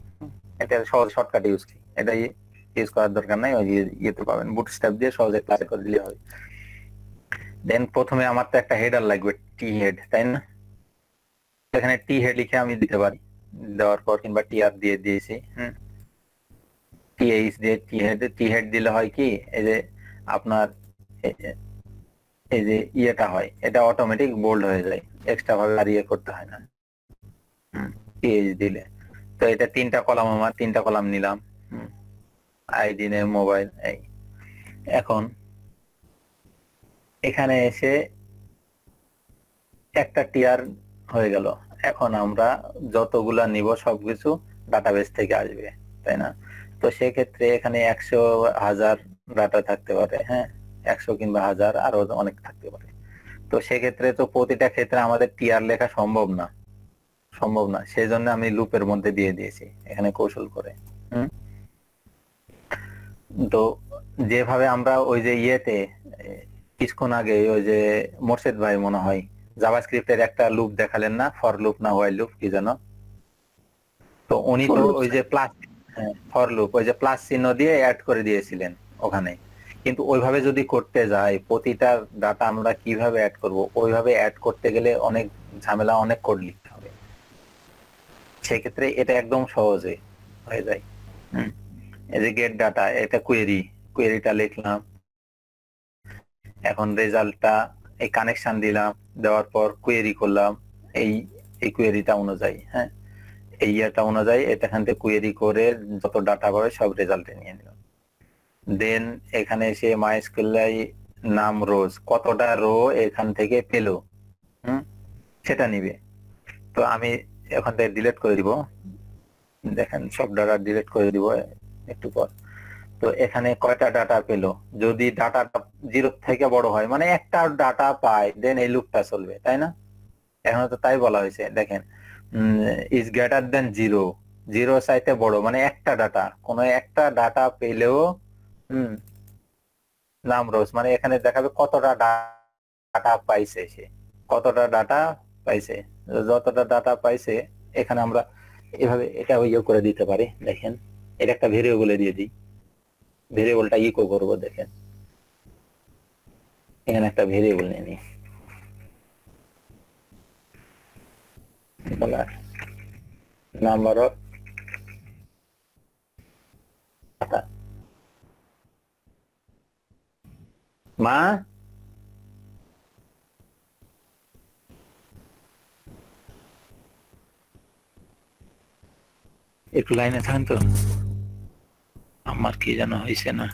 এটা সহজ শর্টকাট ইউজ করি, এটা ইউজ করার দরকার নাই, ওই ইয়েতে পাবেন, বুটস্ট্র্যাপ দিয়ে সহজে ক্লাসে করে দিলে হবে। দেন প্রথমে আমার তো একটা হেডার লাগবে, টি হেড, তাই না? এখানে টি হেড লিখে আমি দিতে পারি, দেওয়ার পর কিংবা টিআর দিয়ে দিয়েছি, টিএইচ দিয়ে টি হেড দিলে হয় কি, এই যে আপনার এই যে ইয়েটা হয়, এটা অটোমেটিক বোল্ড হয়ে যায়, এক্সট্রা ভাবে আর ইয়ে করতে হয় না টিএইচ দিলে। তো এটা 3টা কলাম, আমার 3টা কলাম নিলাম, আইডি নেম মোবাইল। এই এখন এখানে এসে একটা টিআর হয়ে গেল। এখন আমরা যতগুলা নিব সবকিছু ডাটাবেস থেকে আসবে, তাই না? তো সেক্ষেত্রে এখানে 100, 1000 ডাটা থাকতে পারে, 100 কিংবা 1000 আরো অনেক থাকতে পারে। তো সেক্ষেত্রে তো প্রতিটা ক্ষেত্রে আমাদের টিআর লেখা সম্ভব না, সেই জন্য আমি লুপের মধ্যে দিয়ে দিয়েছি এখানে কৌশল করে। তো যেভাবে আমরা ওই যে ইয়েতে কিছুক্ষণ আগে ওই যে মোর্শেদ ভাই মনে হয় জাভাস্ক্রিপ্টের একটা লুপ দেখালেন না, ফর লুপ না হোয়াইল লুপ কি জানো, তো উনি তো ওই যে প্লাস ফর লুপ ওই যে প্লাস চিহ্ন দিয়ে অ্যাড করে দিয়েছিলেন ওখানে। কিন্তু ওইভাবে যদি করতে যাই, প্রতিটা ডাটা আমরা কিভাবে অ্যাড করব, ওইভাবে অ্যাড করতে গেলে অনেক ঝামেলা, অনেক কোড লিখতে হবে। সেক্ষেত্রে এটা একদম সহজে হয়ে যায়। এই যে গেট ডাটা, এটা কোয়েরিটা লিখলাম, এখন রেজাল্টটা এই কানেকশন দিলাম, দেওয়ার পর কোয়েরি করলাম এই কোয়েরিটা অনুযায়ী, এই ইয়ারটা অনুযায়ী এটা এখান থেকে কোয়েরি করে যত ডাটা পাবে সব রেজাল্টে নিয়ে নিলাম। দেন এখানে এসে মাইস্কুল নাম রোজ, কতটা রো এখান থেকে পেলো সেটা নিবে। তো আমি এখান থেকে ডিলিট করে দিব, দেখেন সব ডাটা ডিলিট করে দিব একটু পর। তো এখানে কয়টা ডাটা পেলো, যদি ডাটাটা 0 থেকে বড় হয়, মানে একটা ডাটা পায়, দেন এই লুপটা চলবে, তাই না? এখন তো তাই বলা হয়েছে, দেখেন ইজ গ্রেটার দেন 0 চাইতে বড়, মানে একটা ডাটা, কোন একটা ডাটা পেলেও নাম রোজ, মানে এখানে দেখাবে কতটা ডাটা পাইছে সে, কতটা ডাটা পাইছে, যতটা ডাটা পাইছে এখানে আমরা এভাবে এটা ইয়ে করে দিতে পারি। দেখেন এটা একটা ভেরিয়েবলে দিয়ে দিই, ভেরিয়েবলটা ইকো করব, দেখেন এখানে একটা ভেরিয়েবল নিয়ে নিই, নাম্বার অফ ডাটা। মা একটু লাইনে থাকেন তো, আমার কি যেন হয়েছে না।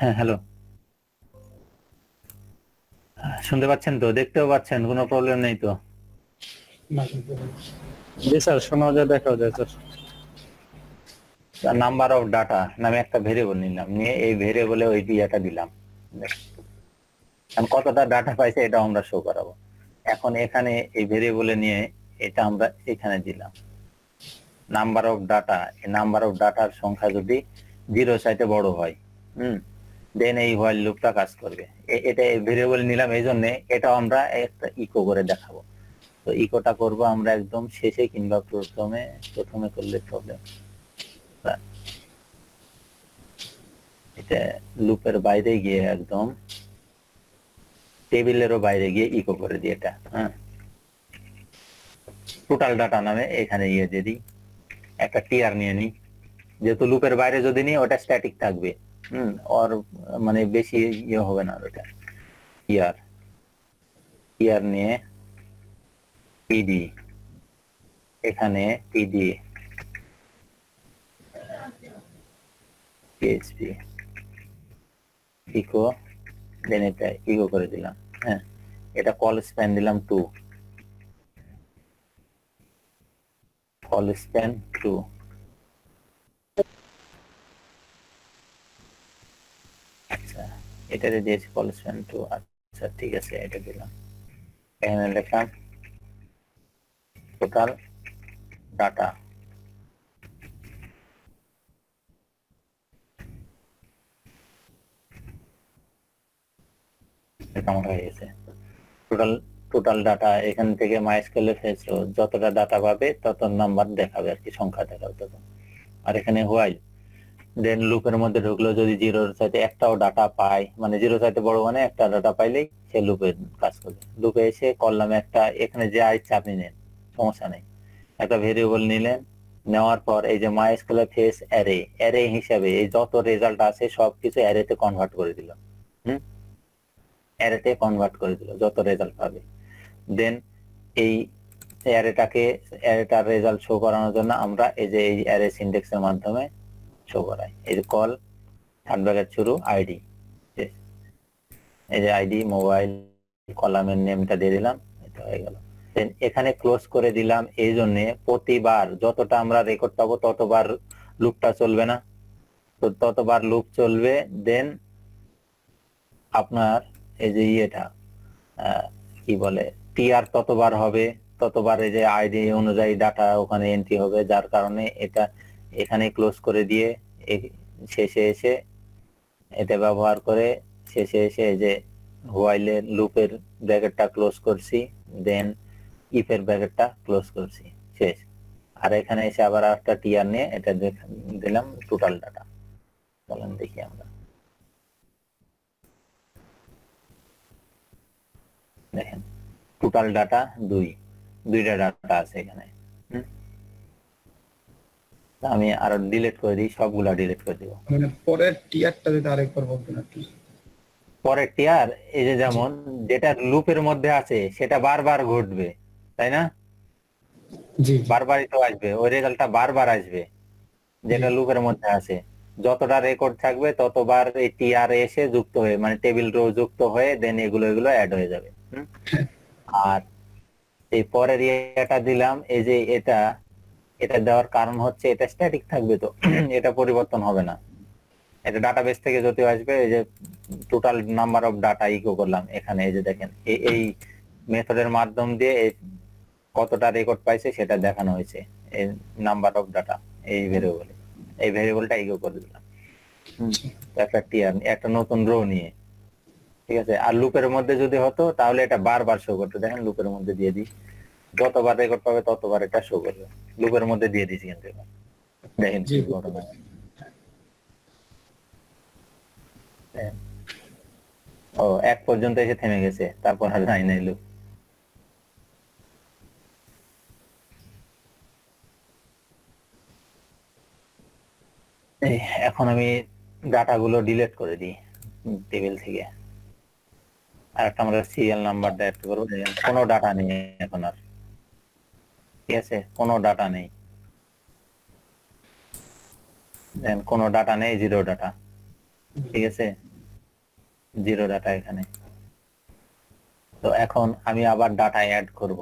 হ্যাঁ হ্যালো, শুনতে পাচ্ছেন তো, দেখতেও পাচ্ছেন, কোনো প্রবলেম নেই তো? জি স্যার, শোনা যায়, দেখাও যায় স্যার। নাম্বার অফ ডাটা নামে একটা ভেরিয়েবল নিলাম, নিয়ে এই ভেরিয়েবলে ওই ডিয়াটা দিলাম, কতটা ডাটা পাইছে এটা আমরা শো করাবো। এখন এখানে এই ভেরিয়েবলে নিয়ে এটা আমরা এখানে দিলাম নাম্বার অফ ডাটা, এই নাম্বার অফ ডাটার সংখ্যা যদি 0 চাইতে বড় হয়, দেন এই হোয়াইল লুপটা কাজ করবে। এটা ভেরিয়েবল নিলাম এই জন্য, এটা আমরা একটা ইকো করে দেখাবো। তো ইকোটা করব আমরা একদম শেষে কিংবা প্রথমে করলে প্রবলেম, এটা লুপের বাইরে গিয়ে একদম টেবিলেরও বাইরে গিয়ে ইকো করে দিই এটা, টোটাল ডাটা নামে এখানে ইয়ে দিয়ে দিই, একটা টিআর নিয়ে নিই, যেহেতু লুপের বাইরে যদি নিই ওটা স্ট্যাটিক থাকবে, আর মানে বেশি ইয়ে হবে না, ওটা টিআর নিয়ে পিডি এখানে pd php ইকো দেন এটা ইকো করে দিলাম। হ্যাঁ, এটা কল স্প্যান দিলাম 2, কল স্প্যান 2। আচ্ছা, এটাতে দিয়েছি কল স্প্যান 2। আচ্ছা ঠিক আছে, এটা দিলাম। এখানে লিখলাম টোটাল ডাটা, কাউন্ট হয়ে গেছে। টোটাল টোটাল ডাটা এখান থেকে মাইস্কেলে ফেলছো, যতটা ডাটা পাবে তত নাম্বার দেখাবে আর কি, সংখ্যা দেখাবে তত। আর এখানে হোয়াইল, দেন লুপের মধ্যে ঢুকলো, যদি জিরোর সাথে একটাও ডাটা পায়, মানে জিরো সাথে বড় মানে একটা ডাটা পাইলেই সে লুপে কাজ করবে। লুপে এসে করলাম একটা, এখানে যে ইচ্ছা আপনি নেন, সমস্যা নেই। একটা ভেরিয়েবল নিলেন, নেওয়ার পর এই যে মাইস্কেলে ফেস অ্যারে, অ্যারে হিসাবে এই যত রেজাল্ট আছে সবকিছু অ্যারেতে কনভার্ট করে দিল। অ্যারেতে কনভার্ট করে দিল যত রেজাল্ট পাবে। দেন এই অ্যারেটার রেজাল্ট শো করানোর জন্য আমরা এই যে এই অ্যারে সিনট্যাক্সের মাধ্যমে শো করাই। এই যে কল থার্ড ব্র্যাকেট শুরু আইডি, এই যে আইডি মোবাইল কলামের নেমটা দিয়ে দিলাম, এটা হয়ে গেল। দেন এখানে ক্লোজ করে দিলাম এই জন্য প্রতিবার যতটা আমরা রেকর্ড পাবো ততবার লুপটা চলবে না, তো ততবার লুপ চলবে। দেন আপনার এই যে ইয়েটা কি বলে টিআর ততবার হবে, ততবার এই যে আইডি অনুযায়ী ডাটা ওখানে এন্ট্রি হবে, যার কারণে এটা এখানে ক্লোজ করে দিয়ে শেষে এসে এটা ব্যবহার করে শেষে এসে এই যে হোয়াইলের লুপের ব্র্যাকেটটা ক্লোজ করছি, দেন ইফের ব্র্যাকেটটা ক্লোজ করছি, শেষ। আর এখানে এসে আবার একটা টিআর নিয়ে এটা দিলাম টোটাল ডাটা। চলেন দেখি আমরা, দেখেন টোটাল ডাটা দুইটা ডাটা আছে এখানে। আমি আরো ডিলিট করে দিই, সবগুলা ডিলিট করে দিব। মানে পরের টিয়ারটা যদি আরেকবার বলতেন আর কি। পরের টিআর এই যে যেমন যেটা লুপের মধ্যে আছে সেটা বারবার ঘটবে, তাই না? জি বারবারই তো আসবে, ওই রেজাল্টটা বারবার আসবে যেটা লুপের মধ্যে আছে। যতটা রেকর্ড থাকবে ততবার এই টিআর এসে যুক্ত হয়ে, মানে টেবিল রো যুক্ত হয়ে দেন এগুলো অ্যাড হয়ে যাবে। আর এই পরের এটা দিলাম, এই যে এটা দেওয়ার কারণ হচ্ছে এটা স্ট্যাটিক থাকবে, তো এটা পরিবর্তন হবে না। এটা ডাটাবেস থেকে যদি আসবে, এই যে total number of data echo করলাম এখানে, এই যে দেখেন এই মেথডের মাধ্যম দিয়ে কতটা রেকর্ড পাইছে সেটা দেখানো হয়েছে, এই নাম্বার অফ ডাটা এই ভেরিয়েবলে, এই ভেরিয়েবলটা ইকো করে দিলাম একটা টিআর, একটা নতুন রো নিয়ে, ঠিক আছে। আর লুপের মধ্যে যদি হতো তাহলে এটা বারবার শো করতো। দেখেন লুপের মধ্যে দিয়ে দিই, যতবার রেকর্ড পাবে ততবার এটা শো করবে। লুপের মধ্যে দিয়ে দিয়েছি কিন্তু দেখেন কি ঘটনা। ও এক পর্যন্ত এসে থেমে গেছে, তারপর আর যাই নাই লুপ। এখন আমি ডাটাগুলো ডিলিট করে দিই টেবিল থেকে। আর একটা আমরা সিরিয়াল নাম্বারটা অ্যাড করবো, কোনো ডাটা নেই এখন আর, ঠিক আছে, কোনো ডাটা নেই। দেন কোনো ডাটা নেই, জিরো ডাটা, ঠিক আছে, জিরো ডাটা এখানে। তো এখন আমি আবার ডাটা অ্যাড করব,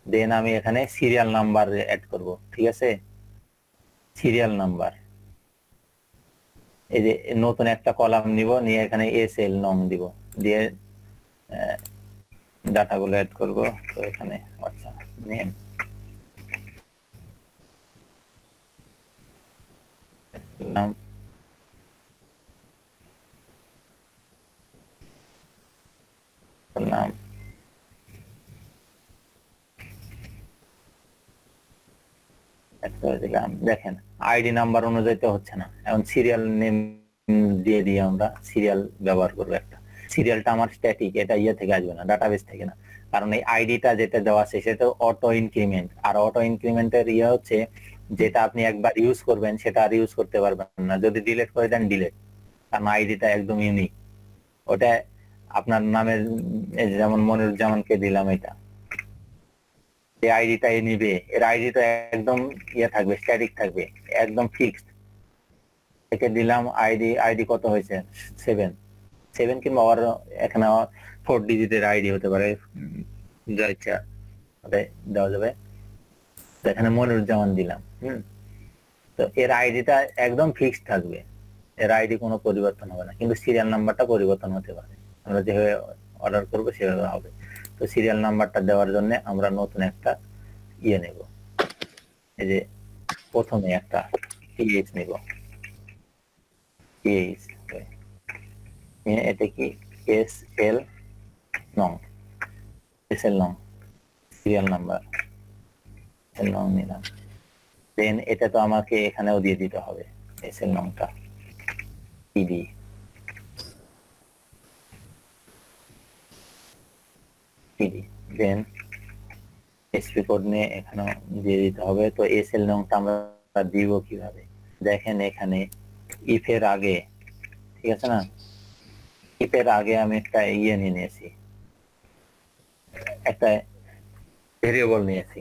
দেন আমি এখানে সিরিয়াল নাম্বার অ্যাড করব, ঠিক আছে। সিরিয়াল নাম্বার, এই যে নতুন একটা কলাম নিব, নিয়ে এখানে এসএল নং দিব, দিয়ে ডাটাগুলো অ্যাড করব। তো এখানে আচ্ছা নেম, নাম, নাম, দিলাম। দেখেন আইডি নাম্বার অনুযায়ী তো হচ্ছে না, এখন সিরিয়াল নেম দিয়ে দিয়ে আমরা সিরিয়াল ব্যবহার করবো একটা। সিরিয়ালটা আমার স্ট্যাটিক, এটা ইয়ে থেকে আসবে না, ডাটাবেস থেকে না, কারণ এই আইডিটা যেটা দেওয়া আছে সেটা অটো ইনক্রিমেন্ট। আর অটো ইনক্রিমেন্টের ইয়ে হচ্ছে যেটা আপনি একবার ইউজ করবেন সেটা আর ইউজ করতে পারবেন না, যদি ডিলিট করে দেন ডিলিট, কারণ আইডিটা একদম ইউনিক। ওটা আপনার নামের যেমন মনিরুজ্জামানকে দিলাম এটা, যে আইডিটা নিবে এর আইডিটা একদম ইয়ে থাকবে, স্ট্যাটিক থাকবে, একদম ফিক্সড। একে দিলাম আইডি কত হয়েছে 7 কিংবা আর এখানে 4 ডিজিটের আইডি হতে পারে, যা ইচ্ছা দেওয়া যাবে। তো এখানে মনিরুজ্জামান দিলাম। তো এর আইডিটা একদম ফিক্সড থাকবে, এর আইডি কোনো পরিবর্তন হবে না, কিন্তু সিরিয়াল নাম্বারটা পরিবর্তন হতে পারে, আমরা যেভাবে অর্ডার করবো সেভাবে হবে। তো সিরিয়াল নাম্বারটা দেওয়ার জন্য আমরা নতুন একটা ইয়ে নেব, এই যে প্রথমে একটা টিএইচ নেব, টিএইচ এটা কি এসএল নং, এসএল নং সিরিয়াল নাম্বার এসএল নং নিলাম। দেন এটা তো আমাকে এখানেও দিয়ে দিতে হবে এসএল নংটা, পিডি পিডি। দেন এসপি কোড নিয়ে এখানেও দিয়ে দিতে হবে। তো এসএল নংটা আমরা দিব কিভাবে, দেখেন এখানে ইফের আগে, ঠিক আছে না, ইফের আগে আমি একটা ইয়ে নিয়ে নিয়েছি, একটা ভেরিয়েবল নিয়েছি।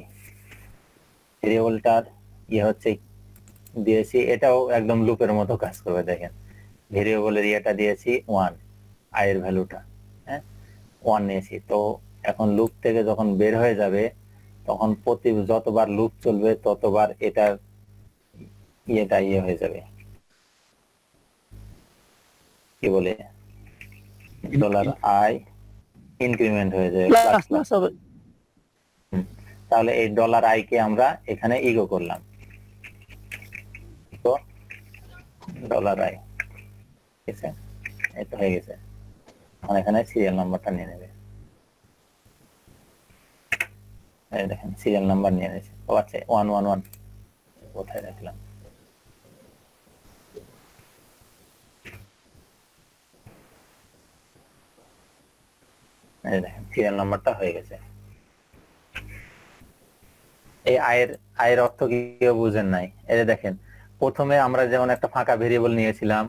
ভেরিয়েবলটার ইয়ে হচ্ছে দিয়েছি, এটাও একদম লুপের মতো কাজ করবে। দেখেন ভেরিয়েবলের ইয়েটা দিয়েছি 1, আয়ের ভ্যালুটা 1 নিয়েছি। তো এখন লুপ থেকে যখন বের হয়ে যাবে তখন যতবার লুপ চলবে ততবার এটার ইয়েটা ইয়ে হয়ে যাবে, কি বলে $i ইনক্রিমেন্ট হয়ে যাবে, প্লাস হবে। তাহলে এই $i কে আমরা এখানে ইগো করলাম, তো $i, ঠিক আছে, এটা হয়ে গেছে। এখন এখানে সিরিয়াল নাম্বারটা নিয়ে নেবে, এই দেখেন সিরিয়াল নাম্বার নিয়ে নিয়েছে। ও আচ্ছা 111 কোথায় রাখলাম, এই দেখেন সিরিয়াল নাম্বারটা হয়ে গেছে। এই আয়ের অর্থ কি কেউ বুঝেন নাই? এই যে দেখেন প্রথমে আমরা যেমন একটা ফাঁকা ভেরিয়েবল নিয়েছিলাম,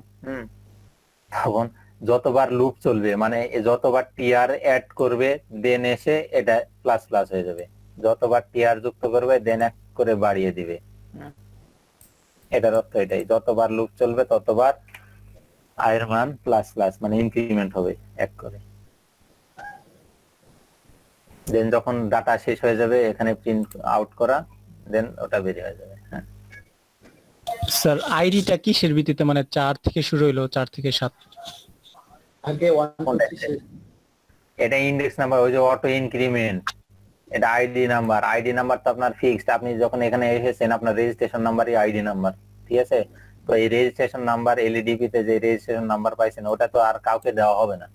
তখন যতবার লুপ চলবে মানে যতবার টিআর অ্যাড করবে দেন এসে এটা প্লাস প্লাস হয়ে যাবে, যতবার টিআর যুক্ত করবে দেন এক করে বাড়িয়ে দিবে। এটার অর্থ এটাই, যতবার লুপ চলবে ততবার আয়ের মান প্লাস প্লাস মানে ইনক্রিমেন্ট হবে এক করে। দেন যখন ডাটা শেষ হয়ে যাবে এখানে প্রিন্ট আউট করা, দেন ওটা বেরিয়ে হয়ে যাবে। স্যার আইডিটা কিসের ভিত্তিতে, মানে 4 থেকে শুরু হইলো 4 থেকে 7? আগে 1 2 3 এটা ইনডেক্স নাম্বার, ওই যে অটো ইনক্রিমেন্ট, এটা আইডি নাম্বার। আইডি নাম্বার তো আপনার ফিক্সড, আপনি যখন এখানে এসেছেন আপনার রেজিস্ট্রেশন নাম্বারই আইডি নাম্বার, ঠিক আছে। তো এই রেজিস্ট্রেশন নাম্বার এলইডিপি তে যে রেজিস্ট্রেশন নাম্বার পাইছেন ওটা তো আর কাউকে দেওয়া হবে না,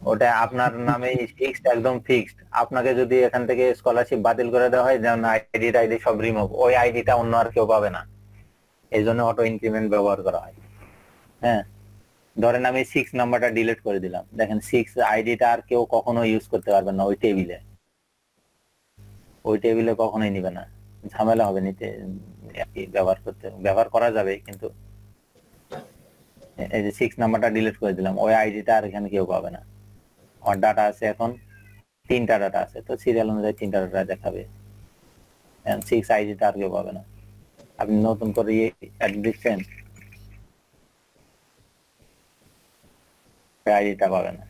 ওটা আপনার নামে ফিক্সড, একদম ফিক্সড। আপনাকে যদি এখান থেকে স্কলারশিপ বাতিল করে দেওয়া হয়, যেমন আইডি সব রিমুভ, ওই আইডিটা অন্য আর কেউ পাবে না, এই জন্য অটো ইনক্রিমেন্ট ব্যবহার করা হয়। হ্যাঁ, ধরেন আমি 6 নাম্বারটা ডিলিট করে দিলাম, দেখেন 6 আইডিটা আর কেউ কখনো ইউজ করতে পারবে না ওই টেবিলে কখনোই নিবে না, ঝামেলা হবে নিতে, ব্যবহার করা যাবে কিন্তু এই যে 6 নাম্বারটা ডিলিট করে দিলাম, ওই আইডিটা আর এখানে কেউ পাবে না। আমার ডাটা আছে এখন 3টা ডাটা আছে, তো সিরিয়াল অনুযায়ী 3টা ডাটা দেখাবে, 6 আইডিটা আর কেউ পাবে না। আপনি নতুন করে অ্যাড দিচ্ছেন, আইডিটা পাবে না।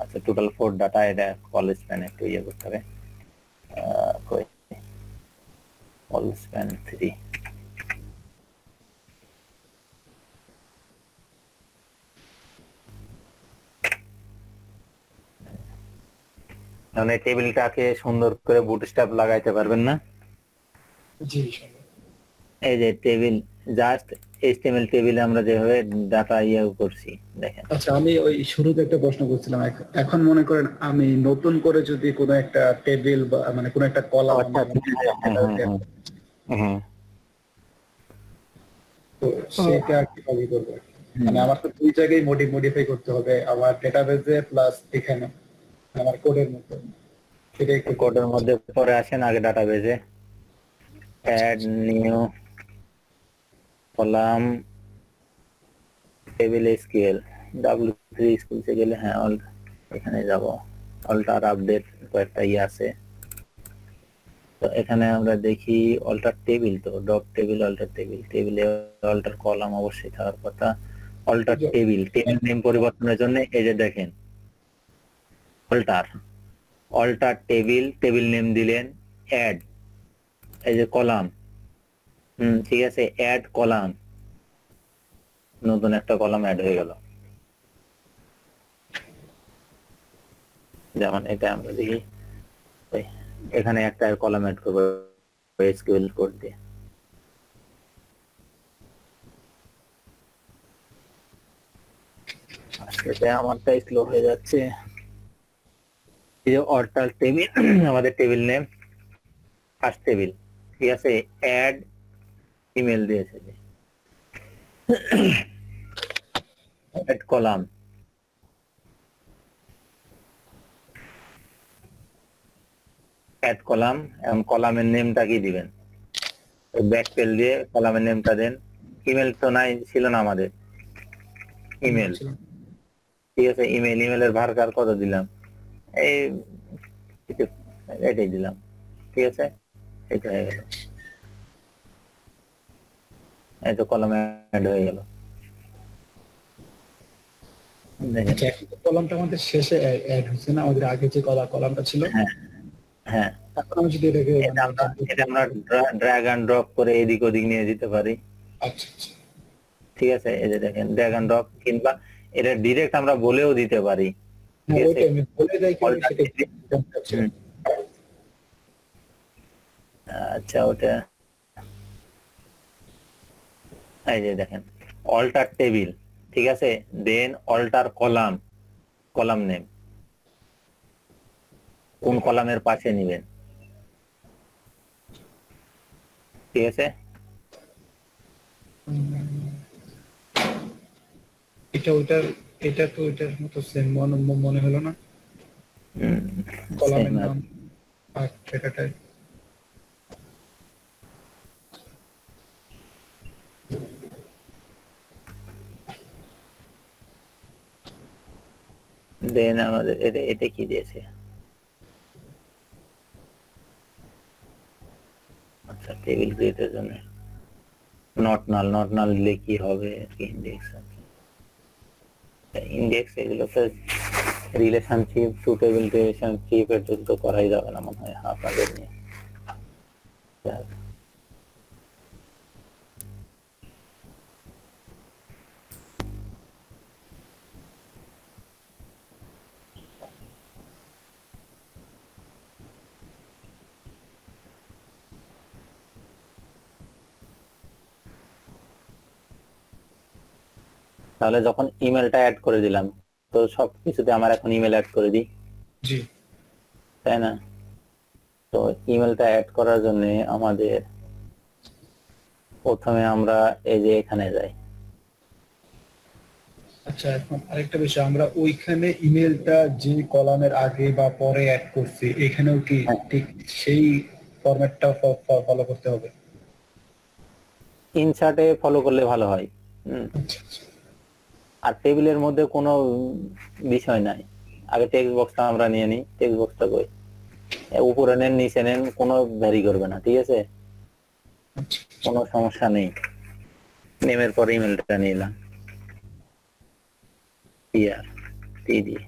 আচ্ছা টোটাল 4 ডাটা, এটা কল স্প্যান একটু ইয়ে করতে হবে, কল স্প্যান 3। মানে টেবিলটাকে সুন্দর করে বুটস্ট্র্যাপ লাগাইতে পারবেন না? জি এই যে টেবিল, জাস্ট এইচটিএমএল টেবিলে আমরা যেভাবে ডাটা ইয়ে করছি দেখেন। আচ্ছা, আমি ওই শুরুতে একটা প্রশ্ন করছিলাম, এখন মনে করেন আমি নতুন করে যদি কোনো একটা টেবিল বা মানে কোনো একটা কলাম তো সেটা কিভাবে করবো? মানে আমার তো দুই জায়গায় মডিফাই করতে হবে, আমার ডেটাবেজে প্লাস এখানে আমার কোডের মধ্যে। সেটা একটু কোডের মধ্যে পরে আসেন, আগে ডাটাবেজে add new column table SQL W3 স্কুলসে গেলে, হ্যাঁ এখানে যাব, অল্টার আপডেট কয়েকটা ইয়ে আছে। তো এখানে আমরা দেখি অল্টার টেবিল, তো ডক টেবিল, অল্টার টেবিল, টেবিলে অল্টার কলাম অবশ্যই থাকার কথা। অল্টার টেবিল, টেবিল নেম পরিবর্তনের জন্য এই যে দেখেন alter, alter table, table name দিলেন অ্যাড, এই যে কলাম, ঠিক আছে, অ্যাড কলাম, নতুন একটা কলাম অ্যাড হয়ে গেল। যেমন এটা আমরা দেখি, এখানে একটা কলাম অ্যাড করবো এসকিউএল কোড দিয়ে। আজকে আমারটাই স্লো হয়ে যাচ্ছে। এই যে অল্টার টেবিল, আমাদের টেবিল নেম ফার্স্ট টেবিল, ঠিক আছে, অ্যাড ইমেল দিয়েছে, অ্যাড কলাম, অ্যাড কলাম, এবং কলামের নেমটা কি দিবেন, ব্যাকপেল দিয়ে কলামের নেমটা দেন। ইমেল তো নাই, ছিল না আমাদের ইমেল, ঠিক আছে, ইমেল, ইমেলের ভার্কার কত দিলাম, এই এটাই দিলাম, ঠিক আছে, এটা হয়ে গেল, এই তো কলাম অ্যাড হয়ে গেল। দেখেন, কলামটা আমাদের শেষে অ্যাড হচ্ছে না, আমাদের আগে যে কলামটা ছিল। হ্যাঁ হ্যাঁ, তারপর আমি যদি এটাকে এটা আমরা ড্র্যাগ এন্ড ড্রপ করে এদিক ওদিক নিয়ে যেতে পারি, আচ্ছা আচ্ছা, ঠিক আছে, এই যে দেখেন ড্র্যাগ এন্ড ড্রপ, কিংবা এটা ডিরেক্ট আমরা বলেও দিতে পারি, ঠিক হ্যাঁ, আছে, ওইটাই আমি বলে যাই কি Alter সেটা টেবিল। জানতে চাচ্ছিলাম। আচ্ছা, ওটা এই যে দেখেন অল্টার টেবিল, ঠিক আছে, দেন অল্টার কলাম, কলাম নেম কোন কলামের পাশে নিবেন, ঠিক আছে, এটা তো ওইটার মতো সেম মনে হলো না, কলামের নাম আর ডেটাটাই। দেন আমাদের এটা এটা কি দিয়েছে, আচ্ছা, টেবিল ক্রিয়েটের জন্য নট নাল, নট নাল দিলে কি হবে, ইন্ডেক্স, ইন্ডেক্স এগুলো তো রিলেশনশিপ, টু টেবিল রিলেশনশিপ, এর জন্য তো করাই যাবে না মনে হয় আপনাদের নিয়ে। তাহলে যখন ইমেলটা অ্যাড করে দিলাম, তো সব কিছুতে আমার এখন ইমেল অ্যাড করে দিই, জি, তাই না? তো ইমেলটা অ্যাড করার জন্য আমাদের প্রথমে আমরা এই যে এখানে যাই। আচ্ছা, এখন আরেকটা বিষয়, আমরা ওইখানে ইমেলটা যে কলামের আগে বা পরে অ্যাড করছি, এখানেও কি হ্যাঁ। ঠিক সেই ফরম্যাটটা ফলো করতে হবে? ইনসার্টে ফলো করলে ভালো হয়। আচ্ছা আচ্ছা, আর টেবিলের মধ্যে কোনো বিষয় নাই, আগে টেক্সট বক্সটা আমরা নিয়ে নিই, টেক্সট বক্সটা কই, উপরে নেন নিচে নেন, কোনো ভ্যারি করবে না, ঠিক আছে, আচ্ছা, কোনো সমস্যা নেই। নেমের পরে ইমেলটা নিলাম, ইয়ার টি দিয়ে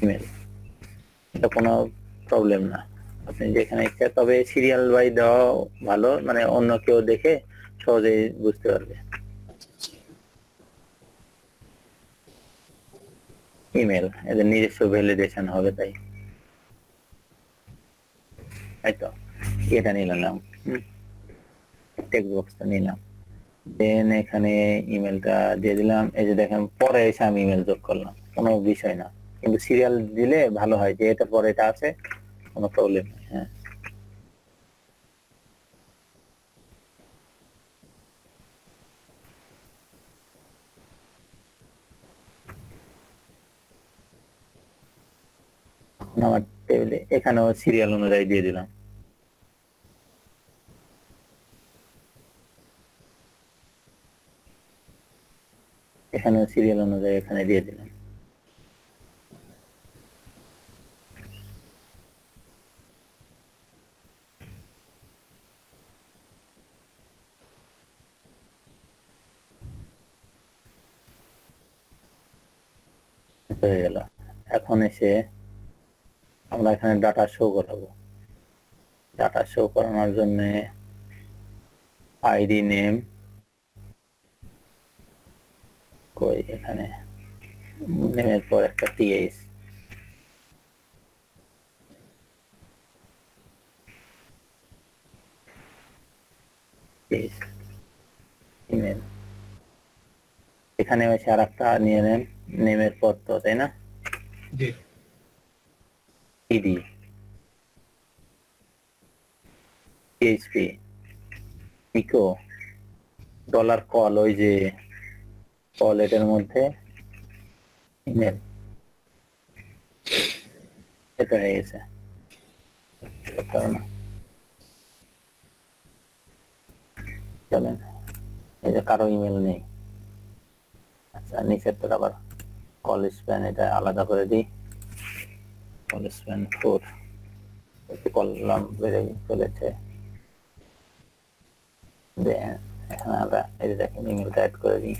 ইমেল, এটা কোনো প্রবলেম না, আপনি যেখানে ইচ্ছা, তবে সিরিয়াল বাই দেওয়া ভালো, মানে অন্য কেউ দেখে সহজেই বুঝতে পারবে। ইমেল এদের নিজস্ব ভ্যালিডেশন হবে, তাই তো এটা নিলাম, টেক্সট বক্সটা নিলাম, দেন এখানে ইমেলটা দিয়ে দিলাম। এই যে দেখেন পরে এসে আমি ইমেল যোগ করলাম, কোনো বিষয় না, কিন্তু সিরিয়াল দিলে ভালো হয়, যে এটা পরে এটা আছে, কোনো প্রবলেম নেই। হ্যাঁ, আমার টেবিলে এখানেও সিরিয়াল অনুযায়ী দিয়ে দিলাম। এখানেও সিরিয়াল অনুযায়ী এখানে দিয়ে দিলাম। হয়ে গেল। এখন এসে আমরা এখানে ডাটা শো করাবো। ডাটা শো করানোর জন্য আইডি নেম কই, এখানে নেমের পর একটা টিএস, ইমেল। এখানে এসে আর একটা নিয়ে নেন, নেমের পর তো, তাই না? G ED, PHP, echo, dollar call, ওই যে কল, এটার মধ্যে ইমেল। এটা হয়ে গেছে। চলেন, এই যে কারো ইমেল নেই। আচ্ছা, নিচের তো আবার কল স্প্যান, এটা আলাদা করে দিই। কল স্প্যান 4 কলম বেড়ে চলেছে। এখানে আমরা এই যে দেখেন ইমেলটা অ্যাড করে দিই।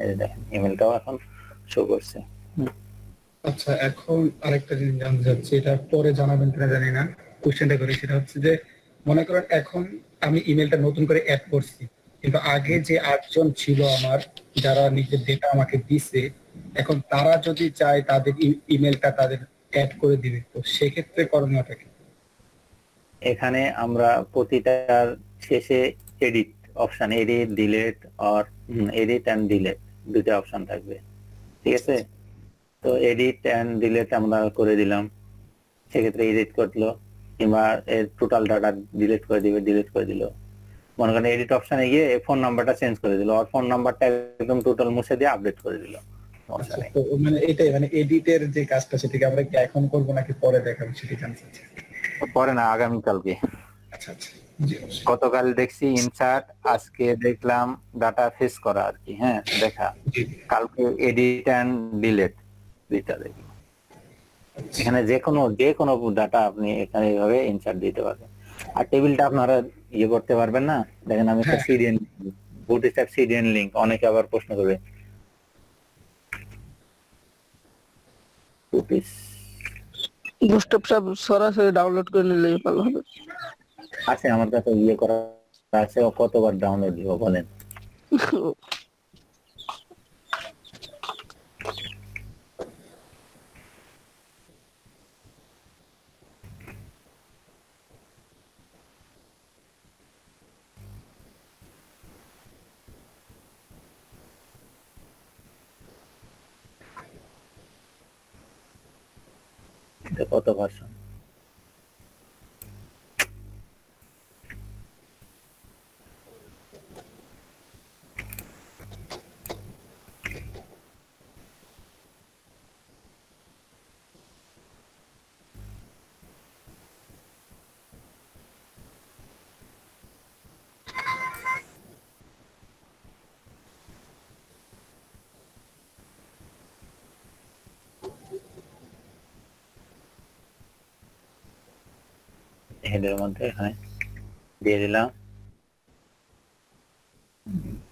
এই যে দেখেন ইমেলটাও এখন শো করছে। আচ্ছা, এখন আরেকটা জিনিস জানতে চাচ্ছি, এটা পরে জানাবেন কিনা জানি না, কোশ্চেনটা করি। সেটা হচ্ছে যে মনে করেন এখন আমি ইমেলটা নতুন করে অ্যাড করছি, কিন্তু আগে যে 8জন ছিল আমার যারা নিজের ডেটা আমাকে দিছে, এখন তারা যদি চায় তাদের ইমেলটা তাদের অ্যাড করে দিবে, তো সেক্ষেত্রে করণীয়টা কি? এখানে আমরা প্রতিটার শেষে এডিট অপশন, এডিট ডিলেট আর এডিট অ্যান্ড ডিলেট দুটো অপশন থাকবে, ঠিক আছে? তো এডিট অ্যান্ড ডিলেট আমরা করে দিলাম, সেক্ষেত্রে এডিট করলো, কিংবা এর টোটাল ডাটা ডিলিট করে দিবে, ডিলিট করে দিল। মনে করেন এডিট অপশনে গিয়ে ফোন নাম্বারটা চেঞ্জ করে দিল, আর ফোন নাম্বারটা একদম টোটাল মুছে দিয়ে আপডেট করে দিল। আচ্ছা, তো মানে এটাই, মানে এডিটের যে কাজটা সেটাকে আমরা কি এখন করবো নাকি পরে দেখাবো সেটা জানতে চাচ্ছি। পরে না, আগামীকালকে। আচ্ছা আচ্ছা, জি অবশ্যই। গতকাল দেখছি ইনসার্ট, আজকে দেখলাম ডাটা ফেস করা আর কি, হ্যাঁ দেখা। জি কালকে এডিট অ্যান্ড ডিলেট দুইটা দেখি। এখানে যে কোনো ডাটা আপনি এখানে এইভাবে ইনসার্ট দিতে পারবেন। আর টেবিলটা আপনারা ইয়ে করতে পারবেন না, দেখেন আমি একটা সিডিএন, বুটস্ট্র্যাপ সিডিএন লিংক, অনেকে আবার প্রশ্ন করবে। বুটস্ট্র্যাপ সব সরাসরি ডাউনলোড করে নিলে ভালো হবে। আছে আমার কাছে ইয়ে করা আছে, কতবার ডাউনলোড দিব বলেন? এটা কত ভার্সন? হেডের মধ্যে এখানে দিয়ে দিলাম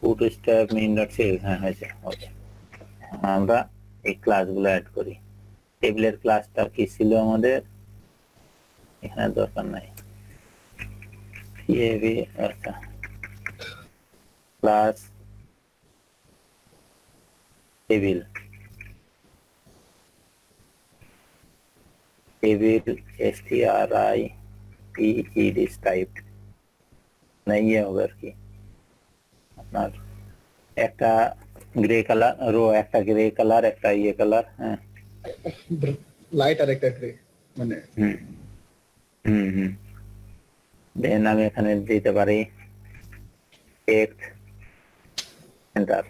বুটস্ট্র্যাপ main.cs, হ্যাঁ হয়েছে, ওকে। আমরা এই ক্লাসগুলো অ্যাড করি। টেবিলের ক্লাসটা কি ছিল আমাদের, এখানে দরকার নাই। আচ্ছা, ক্লাস টেবিল, striped টাইপ না, ইয়ে হবে আর কি আপনার, একটা গ্রে কালার রো, একটা গ্রে কালার, একটা ইয়ে কালার, হ্যাঁ লাইট আর একটা গ্রে, মানে দেন আমি এখানে দিতে পারি টেক্সট এন্টার।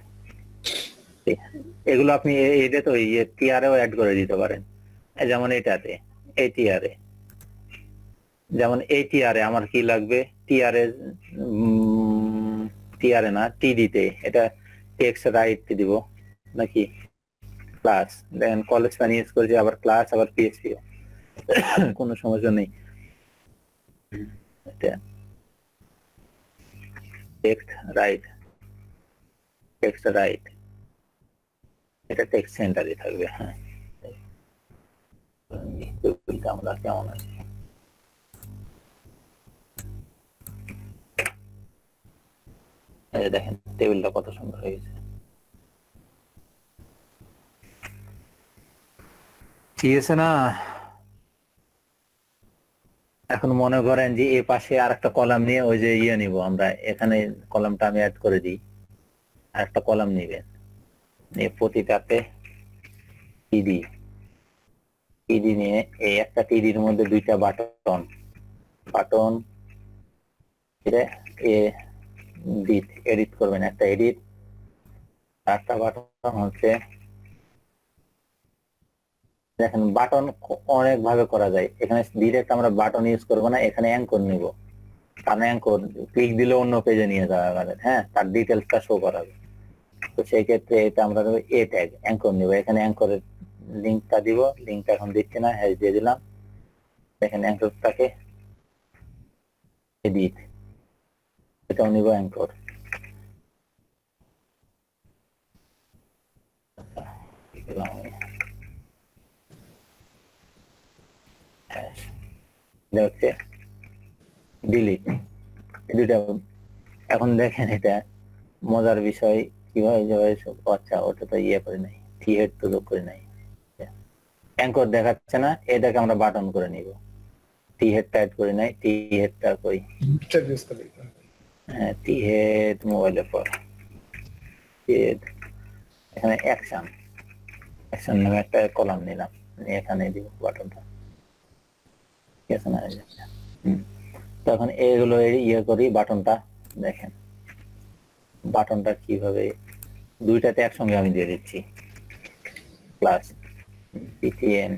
এগুলো আপনি এটা তো ইয়ে টিআরও অ্যাড করে দিতে পারেন, যেমন এটাতে ATR এ, যেমন ATR এ আমার কি লাগবে, TR এ TR এ না TD তে, এটা টেক্সট রাইট দিব নাকি ক্লাস, দেখেন কলেজ প্যান ইউজ করেছি, আবার ক্লাস আবার PHP, কোনো সমস্যা নেই। এটা টেক্সট রাইট, টেক্সট রাইট, এটা টেক্সট সেন্টারে থাকবে। হ্যাঁ, আমরা কেমন আছে, এই যে দেখেন টেবিলটা কত সুন্দর হয়ে গেছে, ঠিক আছে না? এখন মনে করেন যে এই পাশে আর একটা কলাম নিয়ে ওই যে ইয়ে নিব আমরা, এখানে কলামটা আমি অ্যাড করে দিই, আর একটা কলাম নিবেন, নিয়ে প্রতিটাতে টিডি, টিডি নিয়ে এই একটা টিডির মধ্যে দুইটা বাটন, বাটন এডিট করবেন, একটা এডিট, একটা বাটন হচ্ছে, দেখেন বাটন অনেক ভাবে করা যায়, এখানে ডিরেক্ট আমরা বাটন ইউজ করবো না, এখানে অ্যাঙ্কর নিব, কারণ অ্যাঙ্কর ক্লিক দিলে অন্য পেজে নিয়ে যাওয়া যাবে, হ্যাঁ তার ডিটেলসটা শো করাবে। তো সেই ক্ষেত্রে এটা আমরা এ ট্যাগ অ্যাঙ্কর নিব, এখানে অ্যাঙ্করের লিঙ্কটা দিব, লিঙ্কটা এখন দিচ্ছি না, হ্যাঁ দিয়ে দিলাম, দেখেন অ্যাঙ্করটাকে এডিট, এটাও নিব অ্যাঙ্কর, হচ্ছে ডিলিট, দুইটা। এখন দেখেন এটা মজার বিষয় কিভাবে যাবে, আচ্ছা ওটা তো ইয়ে করে নাই, টি হেড তো যোগ করে নাই, অ্যাঙ্কর দেখাচ্ছে না, এটাকে আমরা বাটন করে নিব, টি হেডটা অ্যাড করে নাই, টি হেডটা কই, হ্যাঁ টি হেড মোবাইলের পর এখানে অ্যাকশন, অ্যাকশন নামে একটা কলাম নিলাম, এখানে দিব বাটনটা, ঠিক আছে না? তখন এগুলো ইয়ে করি, বাটনটা দেখেন, বাটনটা কিভাবে দুইটাতে একসঙ্গে আমি দিয়ে দিচ্ছি, plus BTN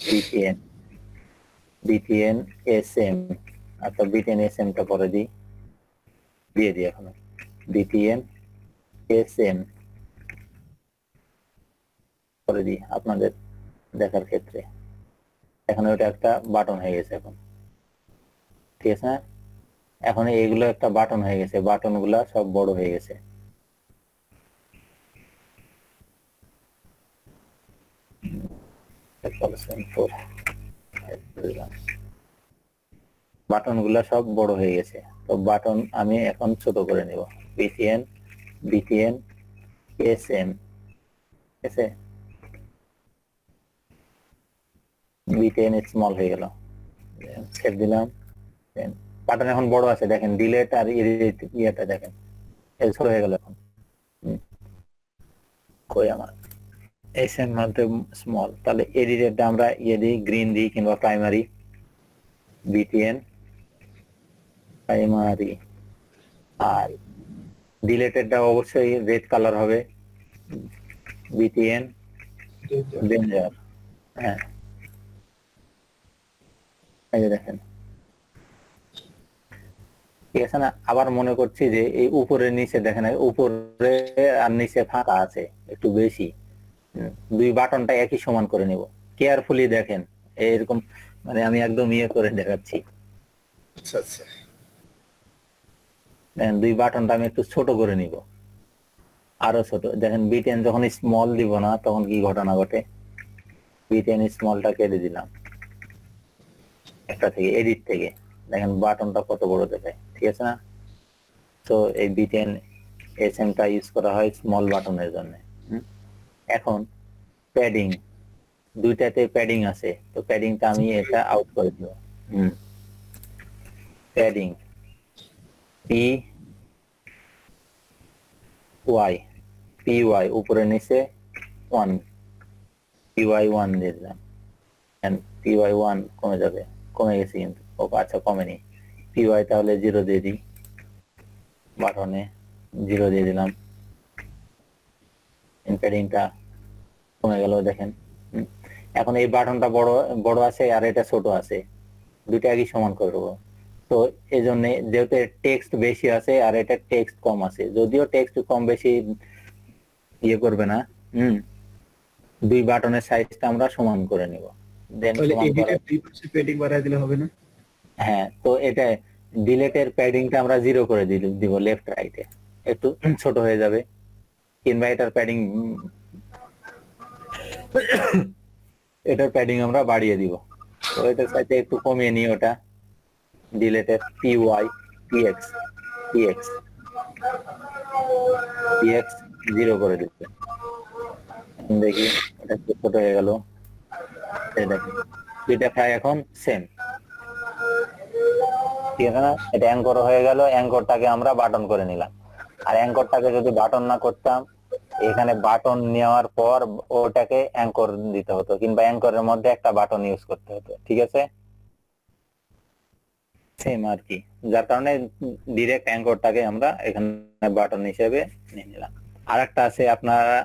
BTN BTN SM, আচ্ছা BTN SM টা পরে দিই, দিয়ে দিই এখন BTN SM করে দিই আপনাদের দেখার ক্ষেত্রে, এখন ওটা একটা বাটন হয়ে গেছে এখন, ঠিক আছে না? এখন এইগুলো একটা বাটন হয়ে গেছে, বাটন গুলা সব বড় হয়ে গেছে, বাটন গুলা সব বড় হয়ে গেছে, তো বাটন আমি এখন ছোট করে নিব, BTN BTN SM, ঠিক আছে, BTN স্মল হয়ে গেল, সেভ দিলাম, বাটন এখন বড় আছে, দেখেন ডিলেট আর এডিট ইয়েটা দেখেন ছোট হয়ে গেল এখন, কই আমার SM মধ্যে স্মল, তাহলে এডিটরটা আমরা ইয়ে দিই, গ্রিন দিই কিংবা প্রাইমারি, BTN প্রাইমারি, আর ডিলেটেডটা অবশ্যই রেড কালার হবে, BTN ডেঞ্জার, হ্যাঁ এই যে দেখেন, ঠিক আছে না? আবার মনে করছি যে এই উপরের নিচে দেখেন, উপরে আর নিচে ফাঁকা আছে একটু বেশি, দুই বাটনটা একই সমান করে নিব, কেয়ারফুলি দেখেন, এরকম মানে আমি একদম ইয়ে করে দেখাচ্ছি, আচ্ছা আচ্ছা, দেখেন দুই বাটনটা আমি একটু ছোট করে নিব, আরো ছোট, দেখেন BTN যখন স্মল দিব না তখন কি ঘটনা ঘটে, BTN স্মলটা কেটে দিলাম একটা থেকে, এডিট থেকে, দেখেন বাটনটা কত বড় দেখায়, ঠিক আছে না? তো এই BTN SM টা ইউজ করা হয় স্মল বাটনের জন্য। এখন প্যাডিং, দুইটাতে প্যাডিং আছে, তো প্যাডিংটা আমি এটা আউট করে দিব, প্যাডিং PY উপরে নিচে 1, PY 1 দিয়ে দিলাম, PY 1 কমে যাবে, কমে গেছে কিন্তু, ও আচ্ছা কমেনি, PY তাহলে 0 দিয়ে দিই, বাটনে 0 দিয়ে দিলাম, প্যাডিংটা কমে গেল দেখেন, এখন এই বাটনটা বড় বড় আছে আর এটা ছোট আছে, দুইটা একই সমান করব। তো এই জন্য যেহেতু টেক্সট বেশি আছে আর এটা টেক্সট কম আছে, যদিও টেক্সট কম বেশি ইয়ে করবে না, দুই বাটনের সাইজটা আমরা সমান করে নিব। দেন তাহলে সমান করার, এডিটের দুই পাশে প্যাডিং বাড়ায় দিলে হবে না? হ্যাঁ, তো এটা ডিলেটের প্যাডিংটা আমরা 0 করে দিব লেফট রাইটে, একটু ছোট হয়ে যাবে। কিংবা এটার প্যাডিং আমরা বাড়িয়ে দিব। তো এটার সাথে একটু কমিয়ে নিই ওটা, ডিলেটের PY PX 0 করে দিতে। দেখি এটা একটু ছোট হয়ে গেল। এই দেখুন দুইটা প্রায় এখন সেম, ঠিক আছে না? এটা অ্যাঙ্কর হয়ে গেল, অ্যাঙ্করটাকে আমরা বাটন করে নিলাম। আর অ্যাঙ্করটাকে যদি বাটন না করতাম, এখানে বাটন নেওয়ার পর ওটাকে অ্যাঙ্কর দিতে হতো, কিংবা অ্যাঙ্করের মধ্যে একটা বাটন ইউজ করতে হতো, ঠিক আছে? সেম আর কি, যার কারণে ডিরেক্ট অ্যাঙ্করটাকে আমরা এখানে বাটন হিসেবে নিয়ে নিলাম। আর একটা আছে আপনারা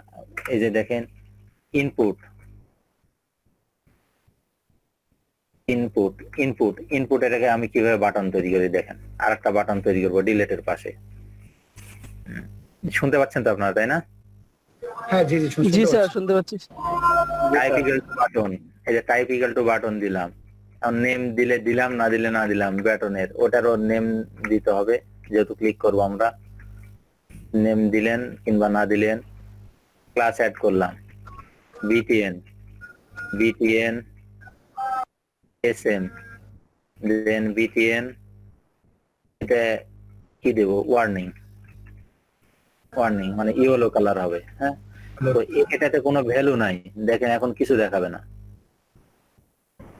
এই যে দেখেন ইনপুট এটাকে আমি কিভাবে বাটন তৈরি করি দেখেন। আর একটা বাটন তৈরি করবো ডিলেটের পাশে। শুনতে পাচ্ছেন তো আপনারা, তাই না? হ্যাঁ জি জি জি স্যার শুনতে পাচ্ছি। টাইপ ইকুয়াল টু বাটন, এই যে টাইপ ইকুয়াল টু বাটন দিলাম। নেম দিলে দিলাম, না দিলে না দিলাম। বাটনের ওটারও নেম দিতে হবে, যেহেতু ক্লিক করবো আমরা। নেম দিলেন কিংবা না দিলেন। ক্লাস অ্যাড করলাম BTN SM, দেন BTN, এটা কি দেব, ওয়ার্নিং মানে ইয়েলো কালার হবে। হ্যাঁ, তো এটাতে কোনো ভ্যালু নাই, দেখেন এখন কিছু দেখাবে না,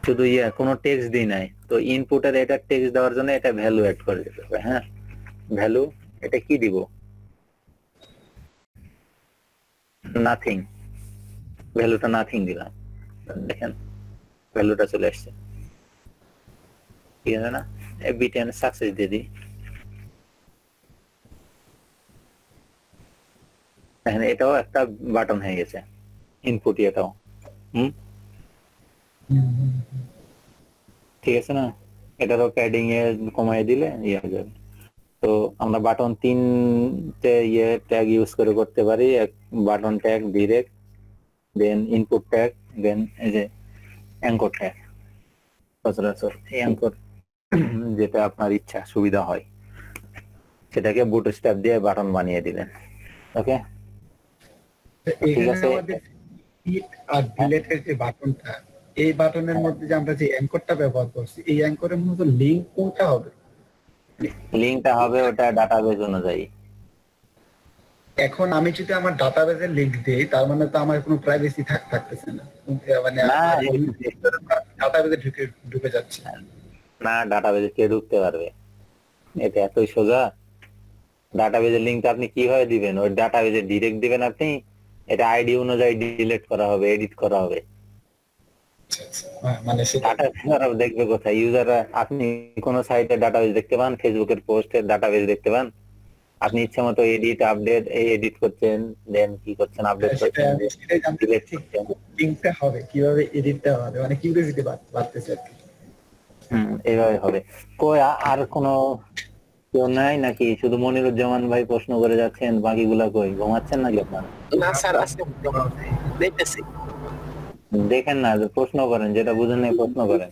শুধু কোনো টেক্সট দিই নাই। তো ইনপুটের এটা টেক্সট দেওয়ার জন্য এটা ভ্যালু অ্যাড করে দিতে হবে। হ্যাঁ, ভ্যালু এটা কি দিব, নাথিং, ভ্যালুটা নাথিং দিলাম। দেখেন ভ্যালুটা চলে আসছে, ঠিক আছে না? BTN সাকসেস দিয়ে দিই। দেখেন এটাও একটা বাটন হয়ে গেছে, ইনপুট এটাও। ঠিক আছে না? এটারও প্যাডিং এ কমাই দিলে ইয়ে হয়ে যাবে। তো আমরা বাটন 3টে ট্যাগ ইউজ করে করতে পারি। এক বাটন ট্যাগ ডিরেক্ট, দেন ইনপুট ট্যাগ, দেন এই যে অ্যাঙ্কর ট্যাগ। সচরাচর এই অ্যাঙ্কর যেটা আপনার ইচ্ছা সুবিধা হয় সেটাকে বুটস্ট্র্যাপ দিয়ে বাটন বানিয়ে দিলেন। ওকে, ঠিক আছে। আমাদের হিট আর ডিলেটের যে বাটনটা, এই বাটনের মধ্যে যে আমরা যে অ্যাঙ্করটা ব্যবহার করছি, এই অ্যাঙ্করের মূলত লিংক কোনটা হবে? লিংকটা হবে ওটা ডাটাবেজ অনুযায়ী। এখন আমি যদি আমার ডাটাবেজের লিংক দেই, তার মানে তো আমার কোনো প্রাইভেসি থাকতেছে না, মানে ডাটাবেজে ঢুকে যাচ্ছে না, ডাটাবেজে কে ঢুকতে পারবে? এটা এতই সোজা। ডাটাবেজের লিংকটা আপনি কিভাবে দিবেন? ওই ডাটাবেজে ডিরেক্ট দিবেন আপনি, এটা আইডি অনুযায়ী ডিলিট করা হবে, এডিট করা হবে। মানে ডাটাবেজ দেখবে কোথায়? ইউজাররা, আপনি কোন সাইটে ডাটাবেজ দেখতে পান? ফেসবুকের পোস্টের ডাটাবেজ দেখতে পান? আপনি ইচ্ছা মতো এডিট আপডেট এডিট করছেন, দেন কি করছেন, আপডেট করছেন, ডিলিট করছেন। লিংকটা হবে কিভাবে, এডিটটা হবে, মানে কিউরিওসিটি বাড়তেছে আর কি। এইভাবে হবে। কই আর কোন কেউ নাই নাকি? শুধু মনিরুজ্জামান ভাই প্রশ্ন করে যাচ্ছেন, বাকিগুলা কই? ঘুমাচ্ছেন নাকি আপনারা? না স্যার আছে, দেখতেছি। দেখেন না, প্রশ্ন করেন, যেটা বুঝেন নাই প্রশ্ন করেন।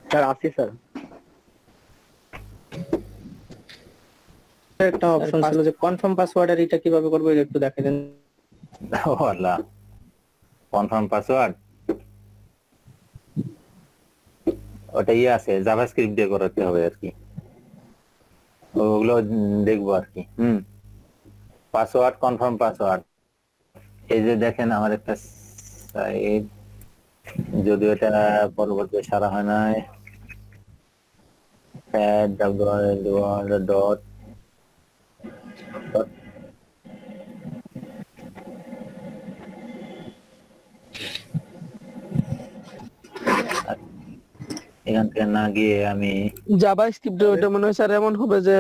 স্যার আছি স্যার। একটা অপশন ছিল যে কনফার্ম পাসওয়ার্ড, আর এটা কিভাবে করব এটা একটু দেখাই দেন। ও আল্লাহ, কনফার্ম পাসওয়ার্ড ওটা আছে, জাভাস্ক্রিপ্ট দিয়ে করাতে হবে আর কি, ওগুলো দেখবো আর কি। পাসওয়ার্ড, কনফার্ম পাসওয়ার্ড, এই যে দেখেন আমার একটা সাইট, যদিও এটা পরবর্তী সারা হয় নাই, ডট এখান থেকে না গিয়ে আমি জাভাস্ক্রিপ্ট, ওটা মনে হয় স্যার এমন হবে যে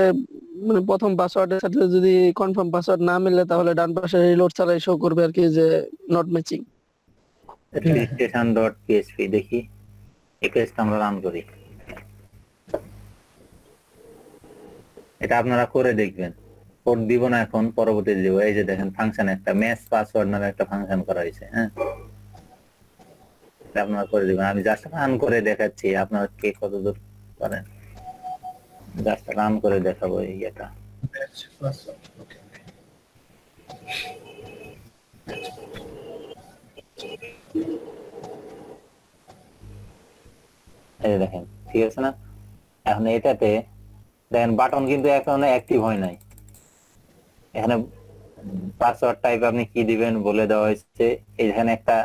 মানে প্রথম পাসওয়ার্ডের সাথে যদি কনফার্ম পাসওয়ার্ড না মিলে তাহলে ডান পাশে রিলোড ছাড়াই শো করবে আর কি যে নট ম্যাচিং। registration.php দেখি এই পেজটা আমরা রান করি, এটা আপনারা করে দেখবেন। কোড দিব না এখন, পরবর্তীতে দিব। এই যে দেখেন ফাংশন একটা ম্যাচ পাসওয়ার্ড নামে একটা ফাংশন করা হয়েছে। হ্যাঁ, এটা আপনারা করে দিবেন। আমি জাস্ট রান করে দেখাচ্ছি, আপনারা কে কতদূর পারেন। জাস্ট রান করে দেখাবো এই এটা। ওকে, এই যে দেখেন, ঠিক আছে না? এখন এটাতে দেখেন বাটন কিন্তু এখনো অ্যাক্টিভ হয় নাই। এখানে পাসওয়ার্ড টাইপ আপনি কি দিবেন বলে দেওয়া হয়েছে। এখানে একটা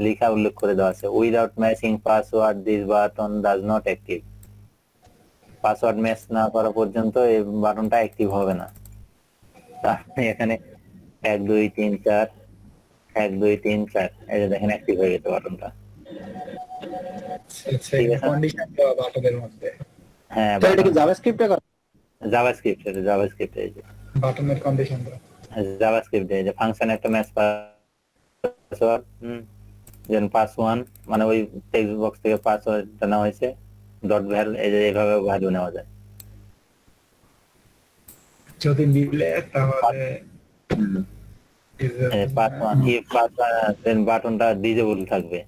লেখা উল্লেখ করে দেওয়া আছে, without matching password this button does not active. Password match না করা পর্যন্ত এই বাটনটা অ্যাক্টিভ হবে না। আপনি এখানে 1 2 3 4 1 2 3 4 এই যে দেখেন অ্যাক্টিভ হয়ে গেছে বাটনটা। আচ্ছা, এই কন্ডিশন দেওয়া বাটনের মধ্যে হ্যাঁ, তো এটা কি জাভাস্ক্রিপ্টে করা? জাভাস্ক্রিপ্ট, এটা জাভাস্ক্রিপ্ট। এই যে বাটনের কন্ডিশন দেওয়া। জাভাস্ক্রিপ্ট, এই যে ফাংশন একটা ম্যাচ পাসওয়ার্ড দেন পাস1 মানে ওই টেক্সট বক্স থেকে পাসওয়ার্ডটা নেওয়া হয়েছে, ডট ভ্যালু, এই যে এইভাবে ভ্যালু নেওয়া যায়। যদি মিলে তাহলে পাস1 ইফ পাস দেন বাটনটা ডিজেবল থাকবে,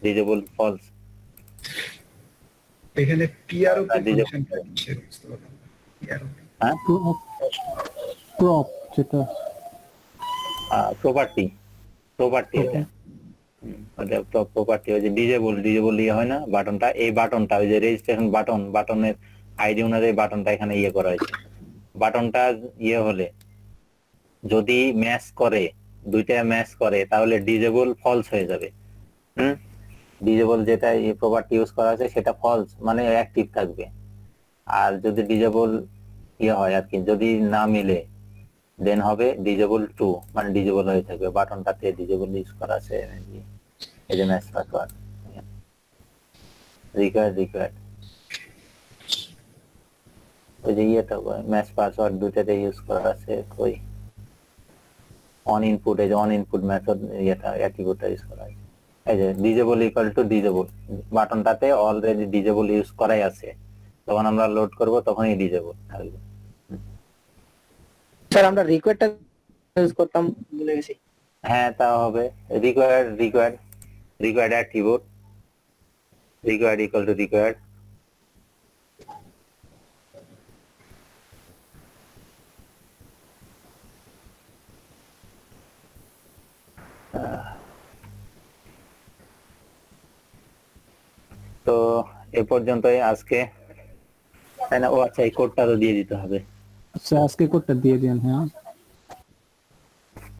ডিজেবল ফলস। এখানে পিআরও DJ ফাংশন হ্যাঁ, প্রপ যেটা প্রপার্টি এটা ওটা প্রপার্টি। ওই যে ডিজেবল ইয়ে হয় না বাটনটা, এই বাটনটা ওই যে রেজিস্ট্রেশন বাটনের আইডি অনুযায়ী বাটনটা এখানে ইয়ে করা হয়েছে। বাটনটা ইয়ে হলে যদি ম্যাচ করে, দুইটা ম্যাচ করে, তাহলে ডিজেবল ফলস হয়ে যাবে। ডিজেবল যেটা এই প্রপার্টি ইউজ করা আছে সেটা ফলস মানে অ্যাক্টিভ থাকবে। আর যদি ডিজেবল ইয়ে হয় আর কি, যদি না মিলে দেন হবে ডিজেবল 2 মানে ডিজেবল হয়ে থাকবে। বাটনটাতে ডিজেবল ইউজ করা আছে, এই যে ম্যাচ পাসওয়ার্ড রিকোয়ার্ড ওই যে ইয়েটা ম্যাচ পাসওয়ার্ড দুটাতে ইউজ করা আছে। কই অন ইনপুট, এই যে অন ইনপুট মেথড এটা অ্যাট্রিবিউটটা ইউজ করা আছে। এই যে ডিজেবল ইকুয়াল টু ডিজেবল, বাটনটাতে অলরেডি ডিজেবল ইউজ করাই আছে, যখন আমরা লোড করব তখনই ডিজেবল থাকবে। স্যার আমরা রিকোয়ার্ডটা ইউজ করতাম ভুলে গেছি। হ্যাঁ, তা হবে required attribute required equal to required. তো এ পর্যন্তই আজকে, তাই না? ও আচ্ছা, এই কোডটা তো দিয়ে দিতে হবে। আচ্ছা আজকে কোডটা দিয়ে দিন। হ্যাঁ